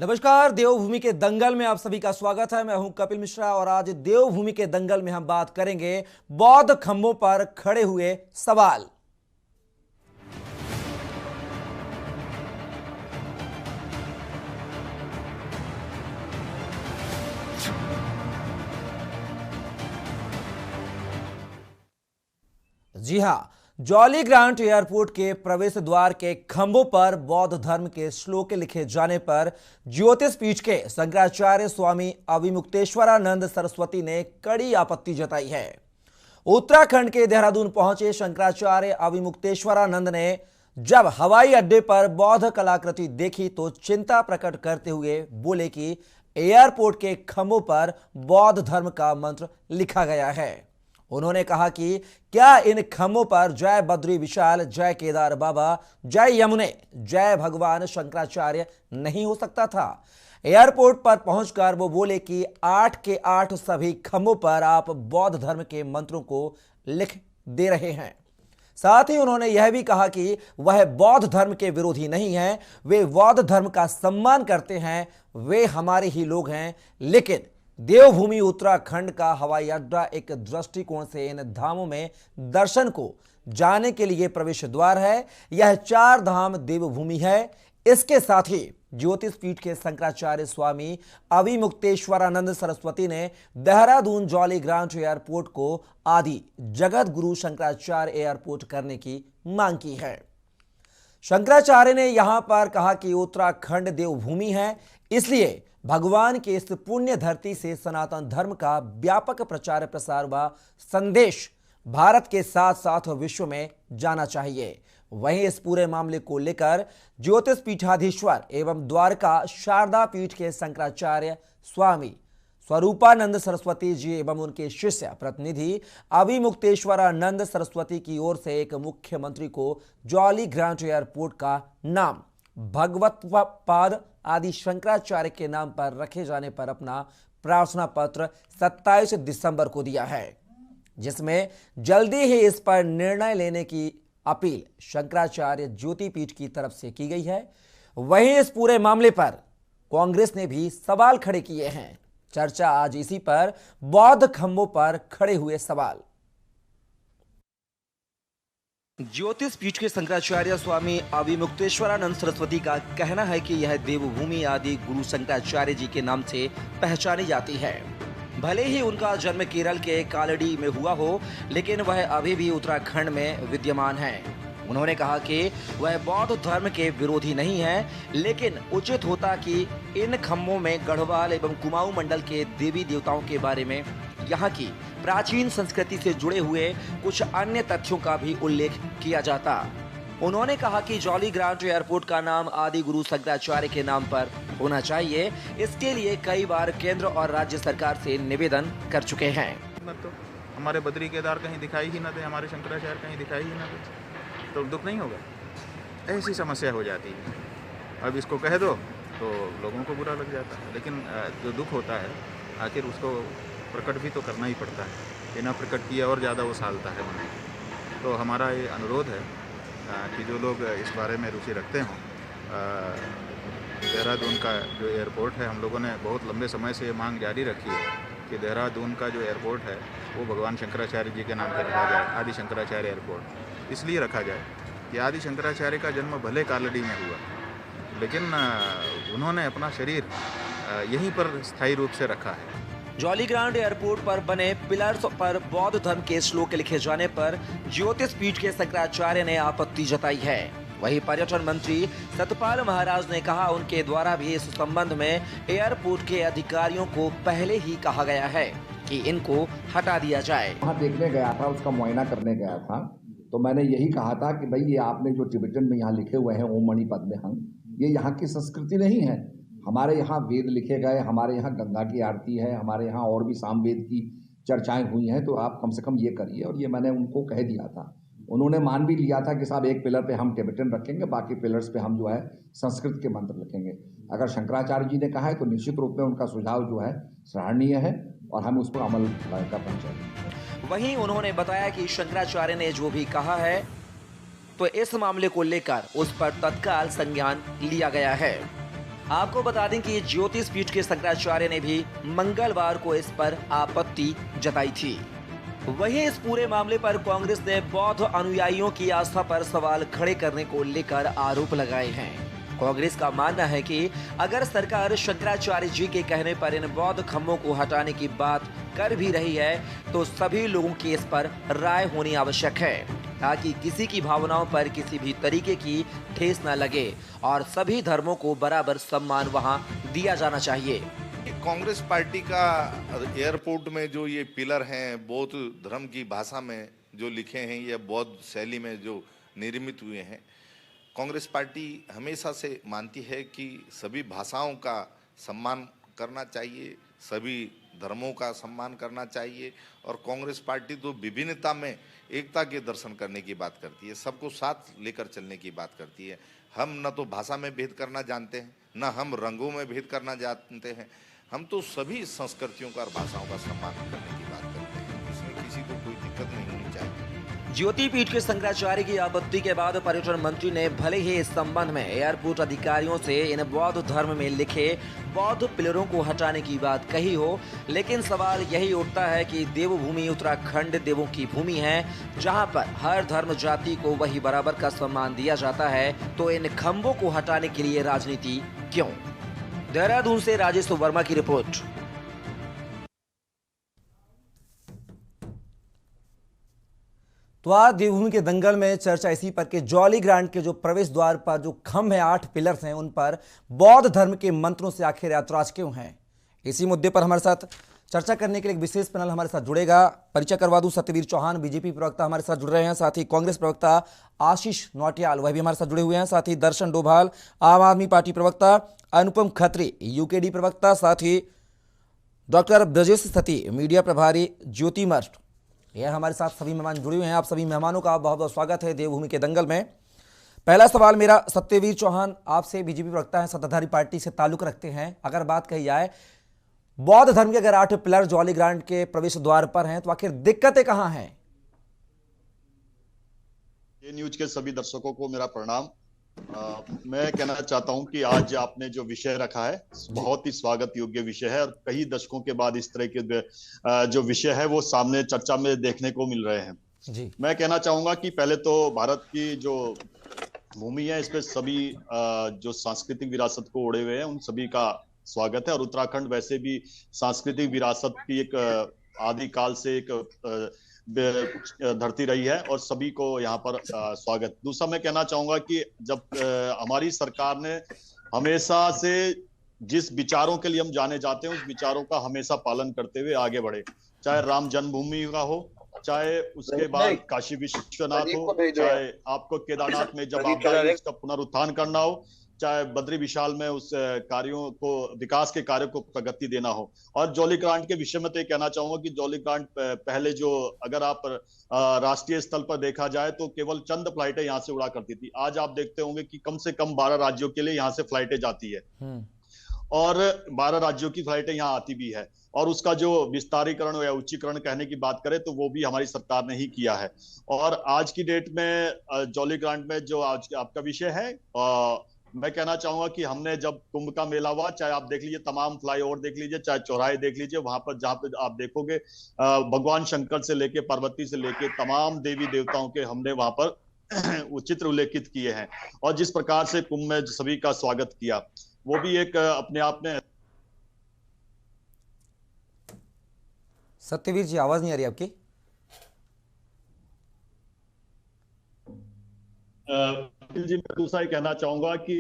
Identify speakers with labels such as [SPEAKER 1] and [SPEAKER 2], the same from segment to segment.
[SPEAKER 1] नमस्कार। देवभूमि के दंगल में आप सभी का स्वागत है। मैं हूं कपिल मिश्रा और आज देवभूमि के दंगल में हम बात करेंगे बौद्ध खंभों पर खड़े हुए सवाल। जी हां, जॉली ग्रांट एयरपोर्ट के प्रवेश द्वार के खंभों पर बौद्ध धर्म के श्लोक लिखे जाने पर ज्योतिष पीठ के शंकराचार्य स्वामी अविमुक्तेश्वरानंद सरस्वती ने कड़ी आपत्ति जताई है। उत्तराखंड के देहरादून पहुंचे शंकराचार्य अविमुक्तेश्वरानंद ने जब हवाई अड्डे पर बौद्ध कलाकृति देखी तो चिंता प्रकट करते हुए बोले कि एयरपोर्ट के खंभों पर बौद्ध धर्म का मंत्र लिखा गया है। उन्होंने कहा कि क्या इन खंभों पर जय बद्री विशाल, जय केदार बाबा, जय यमुने, जय भगवान शंकराचार्य नहीं हो सकता था। एयरपोर्ट पर पहुंचकर वो बोले कि 8 के 8 सभी खंभों पर आप बौद्ध धर्म के मंत्रों को लिख दे रहे हैं। साथ ही उन्होंने यह भी कहा कि वह बौद्ध धर्म के विरोधी नहीं हैं, वे बौद्ध धर्म का सम्मान करते हैं, वे हमारे ही लोग हैं। लेकिन देवभूमि उत्तराखंड का हवाई अड्डा एक दृष्टिकोण से इन धामों में दर्शन को जाने के लिए प्रवेश द्वार है। यह 4 धाम देवभूमि है। इसके साथ ही ज्योतिष पीठ के शंकराचार्य स्वामी अविमुक्तेश्वरानंद सरस्वती ने देहरादून जॉली ग्रांट एयरपोर्ट को आदि जगत गुरु शंकराचार्य एयरपोर्ट करने की मांग की है। शंकराचार्य ने यहां पर कहा कि उत्तराखंड देवभूमि है, इसलिए भगवान के इस पुण्य धरती से सनातन धर्म का व्यापक प्रचार प्रसार व संदेश भारत के साथ साथ विश्व में जाना चाहिए। वहीं इस पूरे मामले को लेकर ज्योतिष पीठाधीश्वर एवं द्वारका शारदा पीठ के शंकराचार्य स्वामी स्वरूपानंद सरस्वती जी एवं उनके शिष्य प्रतिनिधि अविमुक्तेश्वरानंद सरस्वती की ओर से एक मुख्यमंत्री को जॉली ग्रांट एयरपोर्ट का नाम भगवत्पाद आदि शंकराचार्य के नाम पर रखे जाने पर अपना प्रार्थना पत्र 27 दिसंबर को दिया है, जिसमें जल्दी ही इस पर निर्णय लेने की अपील शंकराचार्य ज्योति पीठ की तरफ से की गई है। वहीं इस पूरे मामले पर कांग्रेस ने भी सवाल खड़े किए हैं। चर्चा आज इसी पर बौद्ध खंभों पर खड़े हुए सवाल। ज्योतिष पीठ के शंकराचार्य स्वामी अविमुक्तेश्वरानंद सरस्वती का कहना है कि यह देवभूमि आदि गुरु शंकराचार्य जी के नाम से पहचानी जाती है। भले ही उनका जन्म केरल के कालडी में हुआ हो, लेकिन वह अभी भी उत्तराखंड में विद्यमान है। उन्होंने कहा कि वह बौद्ध धर्म के विरोधी नहीं है, लेकिन उचित होता कि इन खंभों में गढ़वाल एवं कुमाऊं मंडल के देवी देवताओं के बारे में यहाँ की प्राचीन संस्कृति से जुड़े हुए कुछ अन्य तथ्यों का भी उल्लेख किया जाता। उन्होंने कहा कि जॉली ग्रांट एयरपोर्ट का नाम आदि गुरु शंकराचार्य के नाम पर होना चाहिए। इसके लिए कई बार केंद्र और राज्य सरकार से निवेदन कर चुके हैं।
[SPEAKER 2] तो हमारे बद्री केदार कहीं दिखाई ही न दे, हमारे शंकराचार्य कहीं दिखाई ही न दे, तो दुख नहीं होगा? ऐसी समस्या हो जाती है। अब इसको कह दो तो लोगों को बुरा लग जाता है, लेकिन जो दुख होता है आखिर उसको प्रकट भी तो करना ही पड़ता है। बिना प्रकट किए और ज़्यादा वो सालता है उन्हें। तो हमारा ये अनुरोध है कि जो लोग इस बारे में रुचि रखते हों, देहरादून का जो एयरपोर्ट है, हम लोगों ने बहुत लंबे समय से ये मांग जारी रखी है कि देहरादून का जो एयरपोर्ट है वो भगवान शंकराचार्य जी के नाम पर रखा जाए, आदि शंकराचार्य एयरपोर्ट। इसलिए रखा जाए कि आदि शंकराचार्य का जन्म भले कालड़ी में हुआ, लेकिन उन्होंने अपना शरीर यहीं पर स्थायी रूप से रखा है।
[SPEAKER 1] जॉली ग्रांट एयरपोर्ट पर बने पिलर्स पर बौद्ध धर्म के श्लोक लिखे जाने पर ज्योतिष पीठ के शंकराचार्य ने आपत्ति जताई है। वहीं पर्यटन मंत्री सतपाल महाराज ने कहा उनके द्वारा भी इस संबंध में एयरपोर्ट के अधिकारियों को पहले ही कहा गया है कि इनको हटा दिया जाए।
[SPEAKER 3] वहाँ देखने गया था, उसका मुआयना करने गया था, तो मैंने यही कहा था कि भाई ये आपने जो टिबेटन में यहाँ लिखे हुए हैं ओम मणि पद्मे हंस, ये यहाँ की संस्कृति नहीं है। हमारे यहाँ वेद लिखे गए, हमारे यहाँ गंगा की आरती है, हमारे यहाँ और भी सामवेद की चर्चाएं हुई हैं, तो आप कम से कम ये करिए। और ये मैंने उनको कह दिया था। उन्होंने मान भी लिया था कि साहब एक पिलर पे हम टिबेटन रखेंगे, बाकी पिलर्स पे हम जो है संस्कृत के मंत्र लिखेंगे। अगर शंकराचार्य जी ने कहा है तो निश्चित रूप में उनका सुझाव जो है सराहनीय है और हम उस पर अमल करना चाहिए।
[SPEAKER 1] वहीं उन्होंने बताया कि शंकराचार्य ने जो भी कहा है तो इस मामले को लेकर उस पर तत्काल संज्ञान लिया गया है। आपको बता दें कि ज्योतिष पीठ के शंकराचार्य ने भी मंगलवार को इस पर आपत्ति जताई थी। वहीं इस पूरे मामले पर कांग्रेस ने बौद्ध अनुयायियों की आस्था पर सवाल खड़े करने को लेकर आरोप लगाए हैं। कांग्रेस का मानना है कि अगर सरकार शंकराचार्य जी के कहने पर इन बौद्ध खम्भों को हटाने की बात कर भी रही है तो सभी लोगों की इस पर राय होनी आवश्यक है, ताकि किसी की भावनाओं पर किसी भी तरीके की ठेस न लगे और सभी धर्मों को बराबर सम्मान वहां दिया जाना चाहिए।
[SPEAKER 4] कांग्रेस पार्टी का एयरपोर्ट में जो ये पिलर हैं बौद्ध धर्म की भाषा में जो लिखे हैं या बौद्ध शैली में जो निर्मित हुए हैं, कांग्रेस पार्टी हमेशा से मानती है कि सभी भाषाओं का सम्मान करना चाहिए, सभी धर्मों का सम्मान करना चाहिए। और कांग्रेस पार्टी तो विभिन्नता में एकता के दर्शन करने की बात करती है, सबको साथ लेकर चलने की बात करती है। हम न तो भाषा में भेद करना जानते हैं, न हम रंगों में भेद करना जानते हैं। हम तो सभी संस्कृतियों का और भाषाओं का सम्मान करने की बात करते हैं। इसमें किसी को कोई दिक्कत नहीं होनी चाहिए।
[SPEAKER 1] ज्योति पीठ के शंकराचार्य की आपत्ति के बाद पर्यटन मंत्री ने भले ही इस संबंध में एयरपोर्ट अधिकारियों से इन बौद्ध धर्म में लिखे बौद्ध पिलरों को हटाने की बात कही हो, लेकिन सवाल यही उठता है कि देवभूमि उत्तराखंड देवों की भूमि है, जहां पर हर धर्म जाति को वही बराबर का सम्मान दिया जाता है, तो इन खंभों को हटाने के लिए राजनीति क्यों? देहरादून से राजेश वर्मा की रिपोर्ट। तो आज देवभूमि के दंगल में चर्चा इसी पर कि जॉली ग्रांट के जो प्रवेश द्वार पर जो खंभ हैं, 8 पिलर्स हैं, उन पर बौद्ध धर्म के मंत्रों से आखिर ऐतराज क्यों हैं। इसी मुद्दे पर हमारे साथ चर्चा करने के लिए एक विशेष पैनल हमारे साथ जुड़ेगा। परिचय करवा दूं, सत्यवीर चौहान बीजेपी प्रवक्ता हमारे साथ जुड़ रहे हैं, साथ ही कांग्रेस प्रवक्ता आशीष नौटियाल वह भी हमारे साथ जुड़े हुए हैं, साथ ही दर्शन डोभाल आम आदमी पार्टी प्रवक्ता, अनुपम खत्री यूकेडी प्रवक्ता, साथ ही डॉक्टर ब्रजेश सती मीडिया प्रभारी ज्योति मर्ट, यह हमारे साथ सभी मेहमान जुड़े हुए हैं। आप सभी मेहमानों का बहुत बहुत स्वागत है देवभूमि के दंगल में। पहला सवाल मेरा सत्यवीर चौहान आपसे, बीजेपी प्रवक्ता हैं, सत्ताधारी पार्टी से ताल्लुक रखते हैं। अगर बात कही जाए बौद्ध धर्म के अगर 8 पिलर जॉली ग्रांट के प्रवेश द्वार पर हैं, तो आखिर दिक्कतें कहां हैं?
[SPEAKER 5] ये न्यूज के सभी दर्शकों को मेरा प्रणाम। मैं कहना चाहता हूं कि आज आपने जो विषय रखा है बहुत ही स्वागत योग्य विषय है, और कई दशकों के बाद इस तरह के जो विषय है वो सामने चर्चा में देखने को मिल रहे हैं जी। मैं कहना चाहूंगा कि पहले तो भारत की जो भूमि है, इस पे सभी जो सांस्कृतिक विरासत को ओढ़े हुए हैं उन सभी का स्वागत है। और उत्तराखंड वैसे भी सांस्कृतिक विरासत की एक आदिकाल से एक धरती रही है, और सभी को यहाँ पर स्वागत। दूसरा मैं कहना चाहूंगा कि जब हमारी सरकार ने हमेशा से जिस विचारों के लिए हम जाने जाते हैं उस विचारों का हमेशा पालन करते हुए आगे बढ़े, चाहे राम जन्मभूमि का हो, चाहे उसके बाद काशी विश्वनाथ हो, चाहे आपको केदारनाथ में जब आप उसका पुनरुत्थान करना हो, चाहे बद्री विशाल में उस कार्यों को, विकास के कार्यों को प्रगति देना हो। और जॉली ग्रांट के विषय में तो कहना चाहूंगा कि जॉली ग्रांट पहले जो, अगर आप राष्ट्रीय स्तर पर देखा जाए तो केवल चंद फ्लाइटें यहाँ से उड़ा करती थी। आज आप देखते होंगे कि कम से कम 12 राज्यों के लिए यहाँ से फ्लाइटें जाती है, और 12 राज्यों की फ्लाइटें यहाँ आती भी है। और उसका जो विस्तारीकरण या उच्चीकरण कहने की बात करें तो वो भी हमारी सरकार ने ही किया है। और आज की डेट में जॉली ग्रांट में जो आज आपका विषय है, मैं कहना चाहूंगा कि हमने जब कुंभ का मेला हुआ, चाहे आप देख लीजिए तमाम फ्लाईओवर देख लीजिए, चाहे चौराहे देख लीजिए, वहां पर जहां पे आप देखोगे भगवान शंकर से लेके पार्वती से लेके तमाम देवी देवताओं के हमने वहां पर चित्र उल्लेखित किए हैं। और जिस प्रकार से कुंभ में सभी का स्वागत किया, वो भी एक अपने आप में।
[SPEAKER 1] सत्यवीर जी आवाज नहीं आ रही आपकी।
[SPEAKER 5] जी मैं दूसरा ही कहना चाहूंगा कि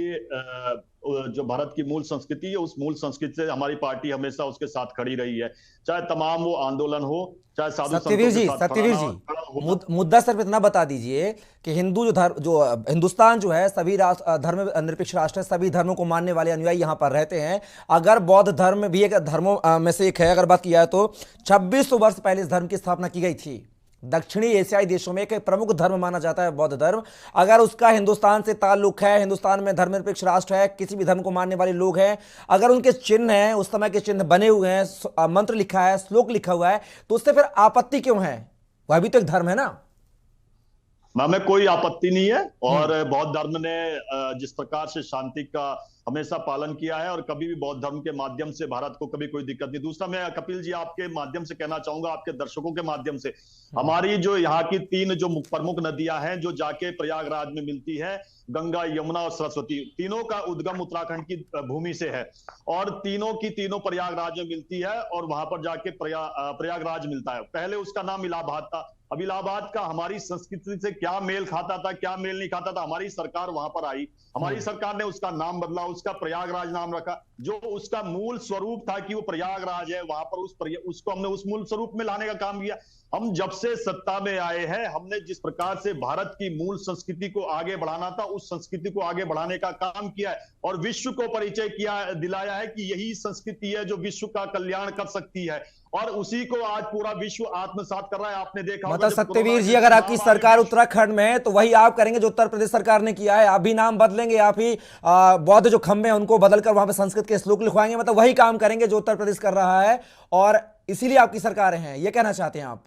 [SPEAKER 5] जो भारत की मूल संस्कृति है, उस मूल संस्कृति से हमारी पार्टी हमेशा उसके साथ खड़ी रही है, चाहे तमाम वो आंदोलन हो, चाहे साधु
[SPEAKER 1] सत्यवीर जी मुद्दा सिर्फ इतना बता दीजिए कि जो हिंदुस्तान जो है सभी धर्म निरपेक्ष राष्ट्र है, सभी धर्मों को मानने वाले अनुयायी यहाँ पर रहते हैं। अगर बौद्ध धर्म भी एक धर्मों में से एक है, अगर बात की जाए तो 2600 वर्ष पहले इस धर्म की स्थापना की गई थी। दक्षिणी एशियाई देशों में एक प्रमुख धर्म माना जाता है बौद्ध धर्म। अगर उसका हिंदुस्तान से ताल्लुक है, हिंदुस्तान में धर्मनिरपेक्ष राष्ट्र है, किसी भी धर्म को मानने वाले लोग हैं, अगर उनके चिन्ह हैं, उस समय के चिन्ह बने हुए हैं, मंत्र लिखा है, श्लोक लिखा हुआ है, तो उससे फिर आपत्ति क्यों है? वह भी तो एक धर्म है ना।
[SPEAKER 5] में कोई आपत्ति नहीं है। और बौद्ध धर्म ने जिस प्रकार से शांति का हमेशा पालन किया है और कभी भी बौद्ध धर्म के माध्यम से भारत को कभी कोई दिक्कत नहीं। दूसरा, मैं कपिल जी आपके माध्यम से कहना चाहूंगा, आपके दर्शकों के माध्यम से, हमारी जो यहाँ की 3 जो प्रमुख नदियां हैं जो जाके प्रयागराज में मिलती है, गंगा, यमुना और सरस्वती, तीनों का उद्गम उत्तराखंड की भूमि से है और तीनों की तीनों प्रयागराज में मिलती है और वहां पर जाके प्रयागराज मिलता है। पहले उसका नाम इलाहाबाद था। अब इलाहाबाद का हमारी संस्कृति से क्या मेल खाता था, क्या मेल नहीं खाता था, हमारी सरकार वहां पर आई, हमारी सरकार ने उसका नाम बदला, उसका प्रयागराज नाम रखा। जो उसका मूल स्वरूप था कि वो प्रयागराज है, वहां पर उसको हमने उस मूल स्वरूप में लाने का काम किया। हम जब से सत्ता में आए हैं, हमने जिस प्रकार से भारत की मूल संस्कृति को आगे बढ़ाना था, उस संस्कृति को आगे बढ़ाने का काम किया है और विश्व को परिचय दिलाया है कि यही संस्कृति है जो विश्व का कल्याण कर सकती है और उसी को आज पूरा विश्व आत्मसात कर रहा है। आपने देखा
[SPEAKER 1] मतलब सत्यवीर जी, अगर आपकी सरकार उत्तराखंड में है तो वही आप करेंगे जो उत्तर प्रदेश सरकार ने किया है? आप भी नाम बदलेंगे, आप ही बौद्ध जो खंबे हैं उनको बदलकर वहां पे संस्कृत के श्लोक लिखवाएंगे, मतलब वही काम करेंगे जो उत्तर प्रदेश कर रहा है और इसीलिए आपकी सरकारें हैं, ये कहना चाहते हैं आप?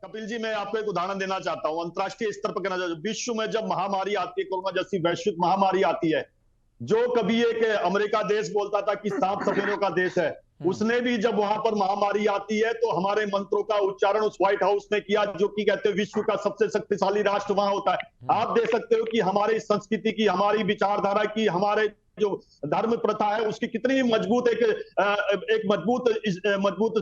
[SPEAKER 5] कपिल जी, मैं आपको एक उदाहरण देना चाहता हूं, अंतरराष्ट्रीय स्तर पर कहना चाहता हूं। विश्व में जब महामारी आती है, कोरोना जैसी वैश्विक महामारी आती है, जो कभी एक अमेरिका देश बोलता था कि सांप सफेदों का देश है, उसने भी जब वहां पर महामारी आती है तो हमारे मंत्रों का उच्चारण उस व्हाइट हाउस ने किया, जो कि कहते हैं विश्व का सबसे शक्तिशाली राष्ट्र वहां होता है। आप देख सकते हो कि हमारी संस्कृति की, हमारी विचारधारा की, हमारे जो धर्म प्रथा है उसकी कितनी मजबूत एक मजबूत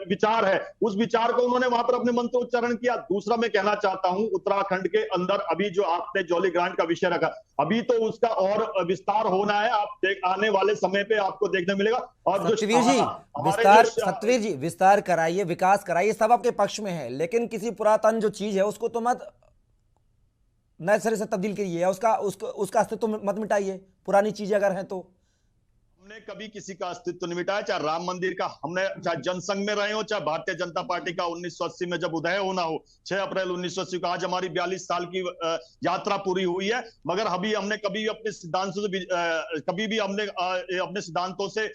[SPEAKER 5] विचार है। उस विचार को उन्होंने वहां पर अपने मंत्रोच्चारण किया। दूसरा, मैं कहना चाहता हूं, उत्तराखंड के अंदर अभी जो आपने जॉली ग्रांट का विषय रखा, अभी तो उसका और विस्तार होना है। आप आने वाले समय पे आपको देखने मिलेगा। और
[SPEAKER 1] सतवीर जी विस्तार कराइए, विकास कराइए, सब आपके पक्ष में है, लेकिन किसी पुरातन जो चीज है उसको तो मत नए सिरे से तब्दील करिए, उसका अस्तित्व मत मिटाइए, पुरानी चीजें अगर हैं तो।
[SPEAKER 5] हमने कभी किसी का अस्तित्व नहीं मिटाया, चाहे राम मंदिर का, हमने चाहे जनसंघ में रहे हो, चाहे भारतीय जनता पार्टी का 1980 में जब उदय होना हो, 6 अप्रैल 1980 को, आज हमारी 42 साल की यात्रा पूरी हुई है, मगर अभी हमने कभी अपने सिद्धांतों से कभी भी हमने अपने सिद्धांतों से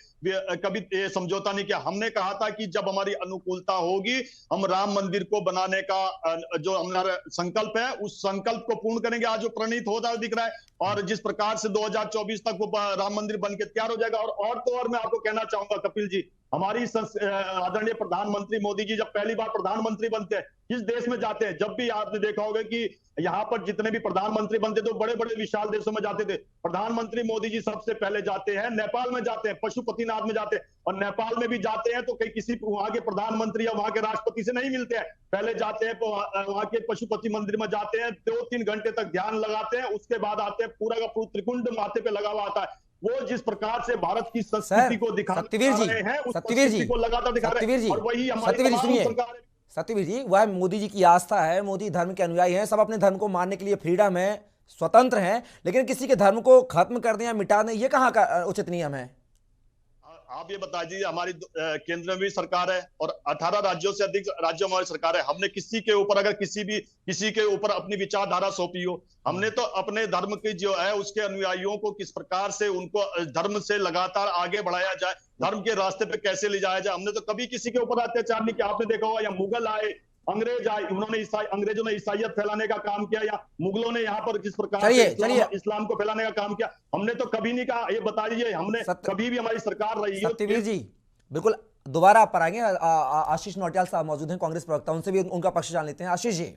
[SPEAKER 5] कभी समझौता नहीं किया। हमने कहा था कि जब हमारी अनुकूलता होगी, हम राम मंदिर को बनाने का जो हमारा संकल्प है, उस संकल्प को पूर्ण करेंगे। आज जो प्रणीत होता दिख रहा है और जिस प्रकार से 2024 तक वो राम मंदिर बन के तैयार हो जाएगा। और तो और मैं आपको कहना चाहूंगा कपिल जी, हमारी आदरणीय प्रधानमंत्री मोदी जी जब पहली बार प्रधानमंत्री बनते हैं, किस देश में जाते हैं, जब भी आपने देखा होगा कि यहाँ पर जितने भी प्रधानमंत्री बनते तो बड़े बड़े विशाल देशों में जाते थे। प्रधानमंत्री मोदी जी सबसे पहले जाते हैं नेपाल में, जाते हैं पशुपतिनाथ में जाते हैं, और नेपाल में भी जाते हैं तो कहीं किसी वहां के प्रधानमंत्री या वहां के राष्ट्रपति से नहीं मिलते हैं, पहले जाते हैं वहां के पशुपति मंदिर में जाते हैं, 2-3 घंटे तक ध्यान लगाते हैं, उसके बाद आते हैं, पूरा का पूरा त्रिकुंड माथे पे लगा हुआ आता है। वो जिस प्रकार से भारत की संस्कृति को दिखा रहे हैं, उस संस्कृति को लगातार दिखा रहे हैं, और वही हमारी सरकार है।
[SPEAKER 1] सत्यवीर जी, वह मोदी जी की आस्था है, मोदी धर्म के अनुयायी हैं, सब अपने धर्म को मानने के लिए फ्रीडम है, स्वतंत्र हैं, लेकिन किसी के धर्म को खत्म कर दें या मिटा दें, ये कहाँ का उचित नियम है?
[SPEAKER 5] आप ये बता दीजिए, हमारी केंद्र में भी सरकार है और 18 राज्यों से अधिक राज्यों में हमारी सरकार है। हमने किसी के ऊपर अगर किसी के ऊपर अपनी विचारधारा सौंपी हो, हमने तो अपने धर्म की जो है उसके अनुयायियों को किस प्रकार से उनको धर्म से लगातार आगे बढ़ाया जाए, धर्म के रास्ते पे कैसे ले जाया जाए, हमने तो कभी किसी के ऊपर अत्याचार नहीं किया। आपने देखा होगा, या मुगल आए, अंग्रेज आए, उन्होंने अंग्रेजों ने ईसाइयत फैलाने का काम किया, या मुगलों ने यहाँ पर किस प्रकार से इस्लाम को फैलाने का काम किया, हमने तो कभी नहीं कहा। ये बता दीजिए, हमने कभी भी हमारी सरकार रही है।
[SPEAKER 1] सत्यवीर जी, बिल्कुल दोबारा आप पर आएंगे। आशीष नौटियाल साहब मौजूद हैं, कांग्रेस प्रवक्ता, उनसे भी उनका पक्ष जान लेते हैं। आशीष जी,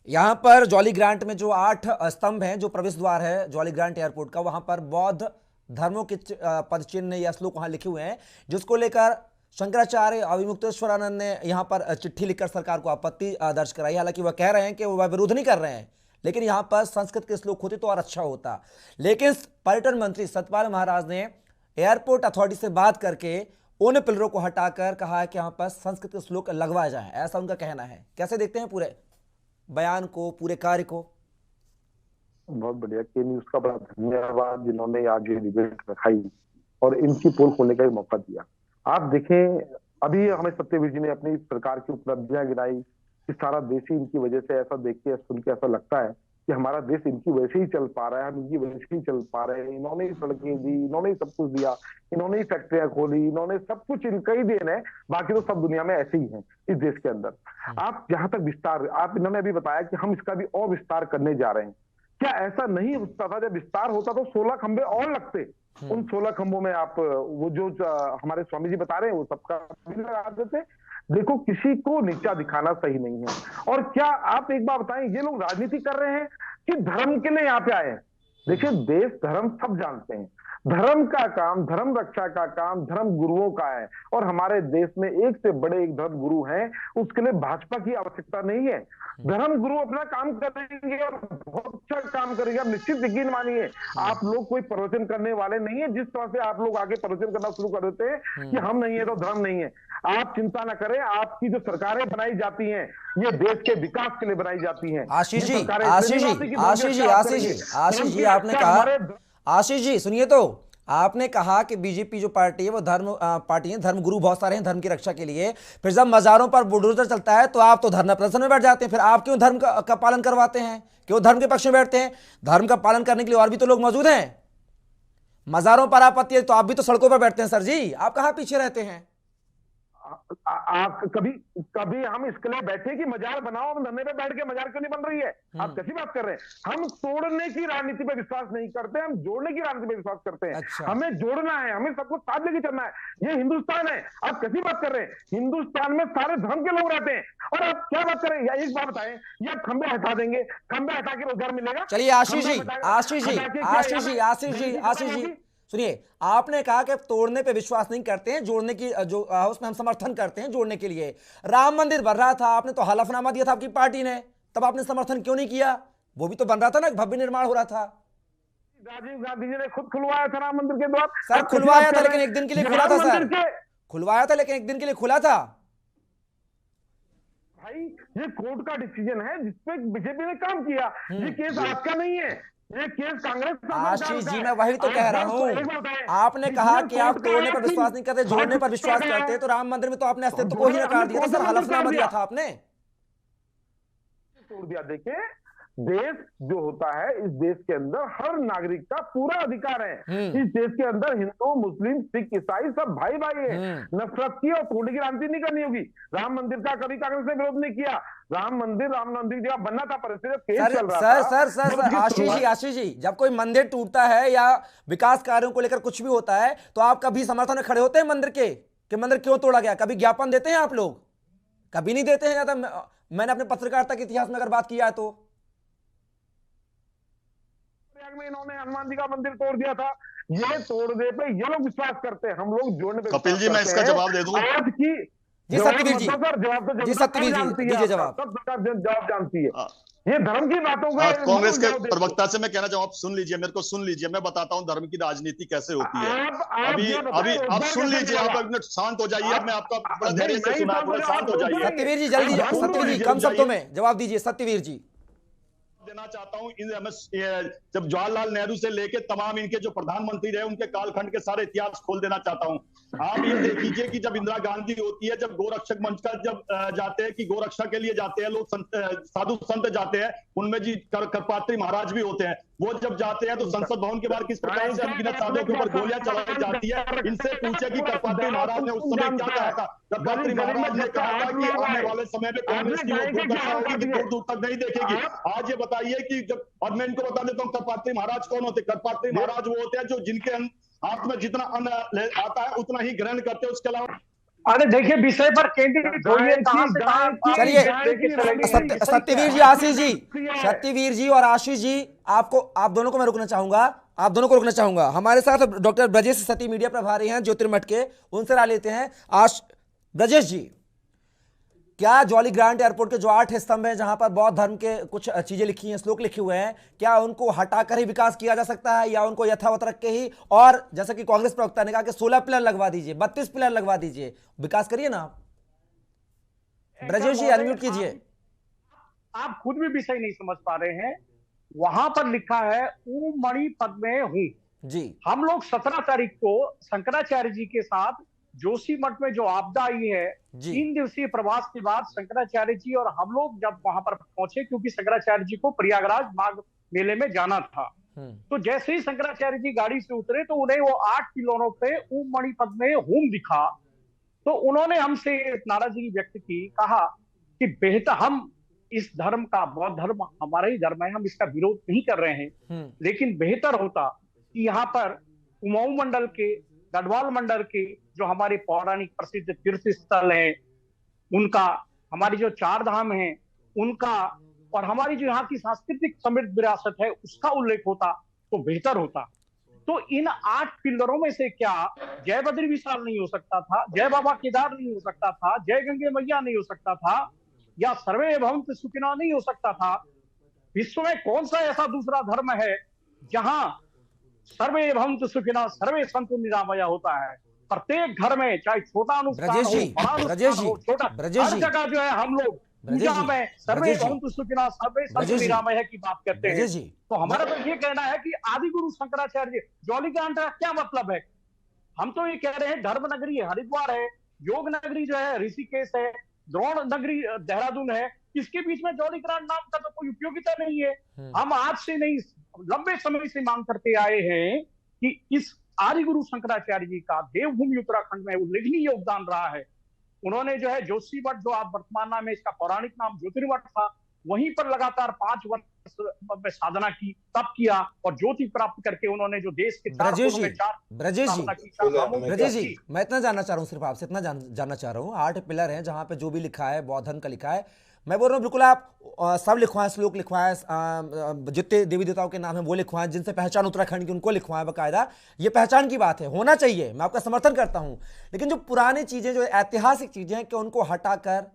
[SPEAKER 1] यहाँ पर जॉली ग्रांट में जो 8 स्तंभ हैं, जो प्रवेश द्वार है जॉली ग्रांट एयरपोर्ट का, वहां पर बौद्ध धर्मों के पद चिन्ह या श्लोक वहां लिखे हुए हैं, जिसको लेकर शंकराचार्य अविमुक्तेश्वरानंद ने यहां पर चिट्ठी लिखकर सरकार को आपत्ति दर्ज कराई। हालांकि वह कह रहे हैं कि वह विरोध नहीं कर रहे हैं, लेकिन यहां पर संस्कृत के श्लोक होते तो और अच्छा होता। लेकिन पर्यटन मंत्री सतपाल महाराज ने एयरपोर्ट अथॉरिटी से बात करके उन पिलरों को हटाकर कहा है कि यहां पर संस्कृत के श्लोक लगवाए जाए, ऐसा उनका कहना है। कैसे देखते हैं पूरे बयान को, पूरे कार्य को?
[SPEAKER 6] बहुत बढ़िया, के न्यूज का बड़ा धन्यवाद जिन्होंने आज ये डिबेट रखाई और इनकी पोल खोलने का मौका दिया। आप देखें, अभी हमें सत्यवीर जी ने अपनी सरकार की उपलब्धियां गिनाई कि सारा देश ही इनकी वजह से, ऐसा देख के सुन के ऐसा लगता है कि हमारा देश इनकी वजह से ही चल पा रहा है, हम इनकी वजह से ही चल पा रहे हैं। इन्होंने ही सड़कें दी, इन्होंने ही सब कुछ दिया, इन्होंने ही फैक्ट्रियां खोली, इन्होंने सब कुछ इनका ही देन है, बाकी तो सब दुनिया में ऐसे ही है इस देश के अंदर। आप जहां तक विस्तार, आप इन्होंने अभी बताया कि हम इसका भी और विस्तार करने जा रहे हैं, क्या ऐसा नहीं होता था? जब विस्तार होता तो 16 खंबे और लगते। उन 16 खंभों में आप वो जो हमारे स्वामी जी बता रहे हैं वो सबका भी लगा देते। देखो, किसी को नीचा दिखाना सही नहीं है। और क्या आप एक बात बताएं, ये लोग राजनीति कर रहे हैं कि धर्म के लिए यहाँ पे आए हैं? देखिए, देश धर्म सब जानते हैं। धर्म का काम, धर्म रक्षा का काम धर्म गुरुओं का है। और हमारे देश में एक से बड़े एक धर्म गुरु हैं, उसके लिए भाजपा की आवश्यकता नहीं है। धर्म गुरु अपना काम करेंगे और बहुत अच्छा काम करेंगे। आप निश्चित यकीन मानिए, आप लोग कोई प्रवचन करने वाले नहीं है। जिस तरह से आप लोग आगे प्रवचन करना शुरू कर देते हैं कि हम नहीं है तो धर्म नहीं है, आप चिंता ना करें। आपकी जो सरकारें बनाई जाती हैं, ये देश के विकास के लिए बनाई जाती हैं।
[SPEAKER 1] आशीष जी,
[SPEAKER 6] ये सरकारें
[SPEAKER 1] आशीष
[SPEAKER 6] इसलिए
[SPEAKER 1] जी,
[SPEAKER 6] नहीं बनाती कि
[SPEAKER 1] आशीष जी,
[SPEAKER 6] लोग
[SPEAKER 1] आशीष जी,
[SPEAKER 6] करेंगे।
[SPEAKER 1] आशीष जी,
[SPEAKER 6] धर्म
[SPEAKER 1] आपने
[SPEAKER 6] क्या
[SPEAKER 1] कहा,
[SPEAKER 6] हमारे
[SPEAKER 1] आशीष जी सुनिए, तो आपने कहा कि बीजेपी जो पार्टी है वो धर्म पार्टी है, धर्म गुरु बहुत सारे हैं धर्म की रक्षा के लिए। फिर जब मजारों पर बुलडोजर चलता है तो आप तो धरना प्रदर्शन में बैठ जाते हैं। फिर आप क्यों धर्म का पालन करवाते हैं? क्यों धर्म के पक्ष में बैठते हैं? धर्म का पालन करने के लिए और भी तो लोग मौजूद हैं। मजारों पर आपत्ति है तो आप भी तो सड़कों पर बैठते हैं सर जी, आप कहां पीछे रहते हैं?
[SPEAKER 6] आप कभी हम इसके लिए बैठे कि मजार बनाओ, हम धरने पे बैठ के मजार क्यों नहीं बन रही है? आप कैसी बात कर रहे हैं? हम तोड़ने की राजनीति पे विश्वास नहीं करते, हम जोड़ने की राजनीति पे विश्वास करते हैं।
[SPEAKER 1] अच्छा।
[SPEAKER 6] हमें जोड़ना है, हमें सबको साथ लेके चलना है। ये हिंदुस्तान है। आप कैसी बात कर रहे हैं? हिंदुस्तान में सारे धर्म के लोग रहते हैं और आप क्या बात कर रहे हैं? या एक बात बताएं, या खंबे हटा देंगे, खंबे हटा के रोजगार मिलेगा?
[SPEAKER 1] चलिए आशीष जी, आशीष जी, आशीष जी, आशीष जी, आशीष जी सुनिए, आपने कहा कि तोड़ने पे विश्वास नहीं करते हैं, जोड़ने की जो उसमें हम समर्थन करते हैं जोड़ने के लिए। राम मंदिर बन रहा था, आपने तो हलफनामा दिया था आपकी पार्टी ने, तब आपने समर्थन क्यों नहीं किया? वो भी तो बन रहा था ना, भव्य निर्माण हो रहा था।
[SPEAKER 6] राजीव गांधी जी ने खुद खुलवाया था राम मंदिर के द्वार।
[SPEAKER 1] सर खुलवाया था लेकिन एक दिन के लिए खुला था सर, खुलवाया था लेकिन एक दिन के लिए खुला था
[SPEAKER 6] भाई। ये कोर्ट का डिसीजन है जिसपे बीजेपी ने काम किया। ये केस आपका नहीं है, ये केस कांग्रेस।
[SPEAKER 1] आशीष जी, मैं वही तो कह रहा हूं। आपने कहा कि आप तोड़ने पर विश्वास नहीं करते, जोड़ने पर विश्वास करते, तो राम मंदिर में तो आपने अस्तित्व को ही नकार दिया था सर, हलफनामा दिया था आपने,
[SPEAKER 6] तोड़ दिया। देखिए, देश जो होता है, इस देश के अंदर हर नागरिक का पूरा अधिकार है। इस देश के अंदर हिंदू, मुस्लिम, सिख, ईसाई सब भाई भाई है। नफरत की और तोड़ने की राजनीति नहीं करनी होगी। राम मंदिर का कभी कांग्रेस ने विरोध नहीं किया। राम मंदिर जगह बनना था, परिस्थिति केस चल रहा था।
[SPEAKER 1] सर आशीष जी, जब कोई मंदिर टूटता है या विकास कार्यों को लेकर कुछ भी होता है तो आप कभी समर्थन में खड़े होते हैं मंदिर के कि मंदिर क्यों तोड़ा गया? कभी ज्ञापन देते हैं आप लोग? कभी नहीं देते हैं। या तो मैंने अपने पत्रकारिता के इतिहास में अगर बात किया है तो
[SPEAKER 6] में इन्होंने हनुमान जी का मंदिर तोड़ दिया था। ये तोड़ने पे ये लोग विश्वास करते हैं, हम लोग जोड़ने पे।
[SPEAKER 5] कपिल जी, मैं इसका जवाब दे दूं?
[SPEAKER 6] आज की
[SPEAKER 1] जी सत्यवीर जी,
[SPEAKER 6] जवाब तो
[SPEAKER 1] जी सत्यवीर जी दीजिए जवाब।
[SPEAKER 6] सब सरकार जवाब जानती है। ये धर्म की बातों को
[SPEAKER 5] कांग्रेस के प्रवक्ता से मैं कहना चाहूँ, आप सुन लीजिए, मेरे को सुन लीजिए, मैं बताता हूँ धर्म की राजनीति कैसे होती है। अभी आप सुन लीजिए, आप एक मिनट शांत हो जाइए। अब मैं आपका बड़ा धैर्य से सुना, थोड़ा शांत हो जाइए।
[SPEAKER 1] सत्यवीर जी जल्दी, सत्यवीर जी कम शब्दों में जवाब दीजिए। सत्यवीर जी
[SPEAKER 5] देना चाहता हूं, जब जवाहरलाल नेहरू से लेके तमाम इनके जो प्रधानमंत्री रहे उनके कालखंड के सारे इतिहास खोल देना चाहता हूं। आप ये देख लीजिए कि जब इंदिरा गांधी होती है, जब गोरक्षक मंच का जब जाते हैं कि गोरक्षा के लिए जाते हैं लोग, साधु संत जाते हैं, उनमें जी करपात्री महाराज भी होते हैं। वो जब जाते हैं तो संसद भवन के बाहर किस प्रकार से अनगिनत साधुओं के ऊपर गोलियां चलाई जाती है। इनसे पूछे कि करपात्री महाराज ने उस समय क्या कहा था। करपात्री महाराज ने कहा था कि आने वाले समय में कांग्रेस की दुर्दशा होगी कि दूर दूर तक नहीं देखेगी। आज ये बताइए कि जब, और मैं इनको बता देता हूँ करपात्री महाराज कौन होते। करपात्री महाराज वो होते हैं जो जिनके हाथ में जितना अन्न आता है उतना ही ग्रहण करते हैं, उसके अलावा।
[SPEAKER 7] अरे देखिए, विषय पर केंद्रित होइए।
[SPEAKER 1] चलिए सत्यवीर जी, आशीष जी, सत्यवीर जी और आशीष जी, आप दोनों को मैं रुकना चाहूंगा, आप दोनों को रुकना चाहूंगा। हमारे साथ डॉक्टर ब्रजेश सती मीडिया प्रभारी हैं ज्योतिर्मठ के, उनसे राय लेते हैं। ब्रजेश जी, क्या जॉली ग्रांट एयरपोर्ट के जो 8 स्तंभ हैं जहां पर बौद्ध धर्म के कुछ चीजें लिखी हैं, श्लोक लिखे हुए हैं, क्या उनको हटाकर ही विकास किया जा सकता है या उनको यथावत रख के ही, और जैसा कि कांग्रेस प्रवक्ता ने कहा कि 16 पिलर लगवा दीजिए, 32 पिलर लगवा दीजिए, विकास करिए ना आप। ब्रजेश जी अनम्यूट कीजिए।
[SPEAKER 7] आप खुद भी विषय नहीं समझ पा रहे हैं। वहां पर लिखा है ऊं मणि पद में हूं
[SPEAKER 1] जी।
[SPEAKER 7] हम लोग 17 तारीख को शंकराचार्य जी के साथ जोशीमठ में जो आपदा आई है, 3 दिवसीय प्रवास के बाद शंकराचार्य जी और हम लोग जब वहां पर पहुंचे, क्योंकि शंकराचार्य जी को प्रयागराज माघ मेले में जाना था, तो जैसे ही शंकराचार्य जी गाड़ी से उतरे तो उन्हें वो 8 पिलरों पे ओम मणि पद में होम दिखा। तो उन्होंने हमसे नाराजगी व्यक्त की, कहा कि बेहतर हम इस धर्म का, बौद्ध धर्म हमारा ही धर्म है, हम इसका विरोध नहीं कर रहे हैं, लेकिन बेहतर होता कि यहाँ पर कुमाऊं मंडल के, गढ़वाल मंडल के जो हमारे पौराणिक प्रसिद्ध तीर्थ स्थल हैं उनका, हमारी जो चार धाम है उनका, और हमारी जो यहाँ की सांस्कृतिक समृद्ध विरासत है उसका उल्लेख होता तो बेहतर होता। तो इन 8 पिलरों में से क्या जय बद्री विशाल नहीं हो सकता था, जय बाबा केदार नहीं हो सकता था, जय गंगे मैया नहीं हो सकता था, या सर्वे भवन्तु सुखिनः नहीं हो सकता था? विश्व में कौन सा ऐसा दूसरा धर्म है जहां सर्वे भवन्तु सुखिनः सर्वे सन्तु निरामया होता है? प्रत्येक घर में, चाहे छोटा अनुष्ठान हो, बड़ा अनुष्ठान हो, छोटा, हर जगह जो है हम लोग पूजा में सर्वे भवन्तु सुखिनः सर्वे सन्तु निरामया की बात करते हैं। तो हमारा तो ये कहना है कि आदि गुरु शंकराचार्य, जॉली ग्रांट का क्या मतलब है? हम तो ये कह रहे हैं धर्म नगरी हरिद्वार है, योग नगरी जो है ऋषिकेश है, द्रोण नगरी देहरादून है, इसके बीच में जॉली ग्रांट नाम का तो कोई उपयोगिता नहीं है। हम आज से नहीं, लंबे समय से मांग करते आए हैं कि इस आदि गुरु शंकराचार्य जी का देवभूमि उत्तराखंड में उल्लेखनीय योगदान रहा है। उन्होंने जो है जोशी मठ, जो आप वर्तमान नाम है, इसका पौराणिक नाम ज्योतिर्मठ था, वहीं पर लगातार 5 वर्ष में साधना की, तप किया और ज्योति प्राप्त करके उन्होंने जो देश के
[SPEAKER 1] ब्रजेश जी, मैं इतना जानना चाह रहा हूँ, सिर्फ आपसे इतना जानना चाह रहा हूँ, 8 पिलर हैं जहां पे जो भी लिखा है बौद्ध धर्म का लिखा है, मैं बोल रहा हूँ बिल्कुल आप सब लिखवाएं, श्लोक लिखवाएं, जितने देवी देवताओं के नाम है वो लिखवाएं, जिनसे पहचान उत्तराखंड की उनको लिखवाएं बकायदा। ये पहचान की बात है, होना चाहिए, मैं आपका समर्थन करता हूं, लेकिन जो पुरानी चीजें, जो ऐतिहासिक चीजें हैं, कि उनको हटाकर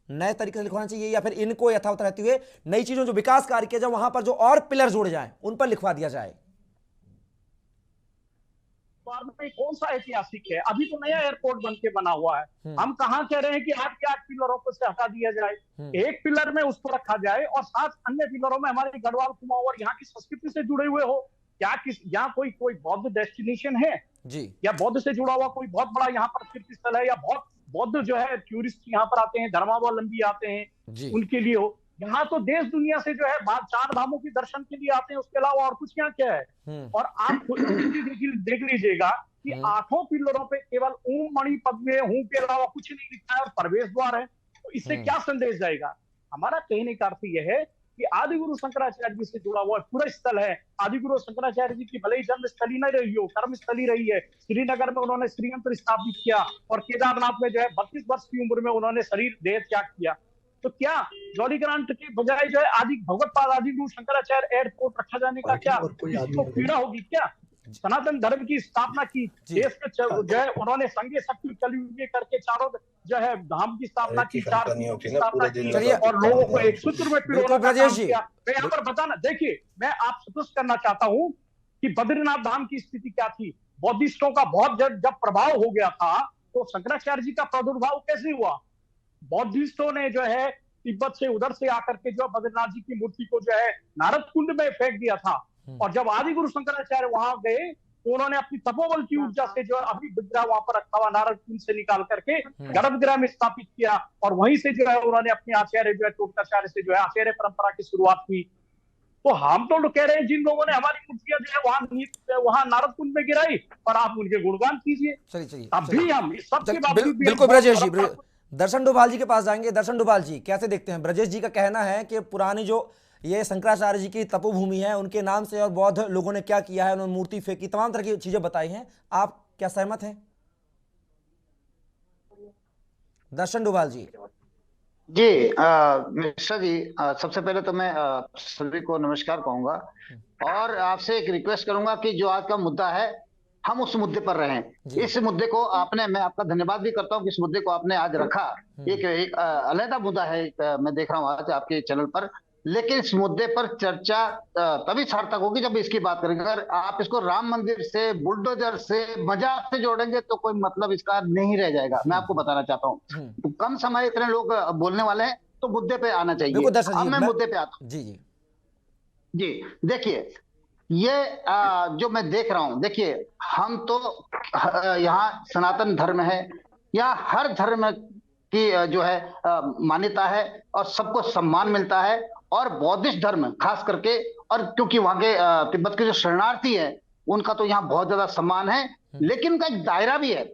[SPEAKER 1] नए तरीके से लिखवाना चाहिए, या फिर इनको यथावत रहते हुए नई चीजों जो विकास कार्य किया जाए वहां पर जो और पिलर जोड़े जाए उन पर लिखवा दिया जाए?
[SPEAKER 7] में कौन सा ऐतिहासिक है? अभी तो नया एयरपोर्ट बन के बना हुआ है, हम कहाँ कह रहे हैं कि 8 के 8 पिलरों को से हटा दिया जाए, एक पिलर में उसको रखा जाए और 7 अन्य पिलरों में हमारे गढ़वाल, कुमाऊं और यहाँ की संस्कृति से जुड़े हुए हो। क्या यहाँ कोई बौद्ध डेस्टिनेशन है जी, या बौद्ध से जुड़ा हुआ कोई बहुत बड़ा यहाँ पर तीर्थ स्थल है, या बहुत बौद्ध जो है टूरिस्ट यहाँ पर आते हैं, धर्मावलंबी आते हैं उनके लिए हो? यहाँ तो देश दुनिया से जो है 4 धामों के दर्शन के लिए आते हैं, उसके अलावा और कुछ यहाँ क्या है? और आप देख लीजिएगा कि 8 पिलरों पे केवल ओम मणि पद्मे हूं के अलावा कुछ नहीं लिखा है और प्रवेश द्वार है, तो इससे क्या संदेश जाएगा? हमारा कहने का अर्थ यह है कि आदि गुरु शंकराचार्य जी से जुड़ा हुआ पूरा स्थल है। आदि गुरु शंकराचार्य जी की भले ही जन्म स्थली नहीं रही हो, कर्म स्थली रही है। श्रीनगर में उन्होंने श्रीयंत्र स्थापित किया और केदारनाथ में जो है 32 वर्ष की उम्र में उन्होंने शरीर देह त्याग किया। तो क्या जॉली ग्रांट के बजाय जो है आदि भगवतपाद आदि गुरु शंकराचार्य एयरपोर्ट रखा जाने का क्या इसको पीड़ा होगी? क्या सनातन धर्म की स्थापना की, देश में जो है उन्होंने संगे शक्ति कलयुग करके चारों जो है धाम की स्थापना की, 4 स्थापना की और लोगों को एक सूत्र में पिरोना का काम किया। मैं यहाँ पर बताना, देखिए मैं आप स्पष्ट करना चाहता हूँ कि बद्रीनाथ धाम की स्थिति क्या थी। बौद्धिस्टों का बहुत जब प्रभाव हो गया था तो शंकराचार्य जी का प्रादुर्भाव कैसे हुआ? बौद्धिस्टों ने जो है तिब्बत से उधर से आकर के जो बद्रीनाथ जी की मूर्ति को जो है नारद कुंड में फेंक दिया था, और जब आदि गुरु शंकराचार्य वहां गए तो उन्होंने अपनी तपोबल की ऊर्जा से जो अभी विग्रह वहां पर रखा हुआ नारद कुंड से निकाल करके गर्भगृह में स्थापित किया, और वहीं से जो है उन्होंने अपने आचार्य जो है टोटकाचार्य से जो है आचार्य परंपरा की शुरुआत की। तो हम तो कह रहे हैं जिन लोगों ने हमारी मूर्तियां जो है वहां नारद कुंड में गिराई, पर आप उनके गुणगान कीजिए। अभी हम सबके बावजूद
[SPEAKER 1] बिल्कुल ब्रजेश जी, दर्शन डोभाल जी के पास जाएंगे। दर्शन डोभाल जी, कैसे देखते हैं? ब्रजेश जी का कहना है कि पुरानी जो ये शंकराचार्य जी की तपोभूमि है उनके नाम से और बौद्ध लोगों ने क्या किया है, उन्होंने मूर्ति फेंकी, तमाम तरह की चीजें बताई हैं, आप क्या सहमत हैं? दर्शन डोभाल जी।
[SPEAKER 8] जी मिश्रा जी, सबसे पहले तो मैं सभी को नमस्कार कहूंगा और आपसे एक रिक्वेस्ट करूंगा कि जो आज का मुद्दा है हम उस मुद्दे पर रहें। इस मुद्दे को आपने, मैं आपका धन्यवाद भी करता हूं कि इस मुद्दे को आपने आज रखा। एक अलग मुद्दा है, मैं देख रहा हूं आज आपके चैनल पर, लेकिन इस मुद्दे पर चर्चा तभी सार्थक होगी जब इसकी बात करेंगे। अगर आप इसको राम मंदिर से, बुलडोजर से, मजाक से जोड़ेंगे तो कोई मतलब इसका नहीं रह जाएगा। मैं आपको बताना चाहता हूँ, तो कम समय इतने लोग बोलने वाले हैं तो मुद्दे पे आना चाहिए। अब मैं मुद्दे पे आता हूँ। जी देखिए, ये जो मैं देख रहा हूं, देखिए हम तो यहाँ सनातन धर्म है, यहाँ हर धर्म की जो है मान्यता है और सबको सम्मान मिलता है, और बौद्धिस्ट धर्म खास करके, और क्योंकि वहां के तिब्बत के जो शरणार्थी है उनका तो यहाँ बहुत ज्यादा सम्मान है, लेकिन उनका एक दायरा भी है।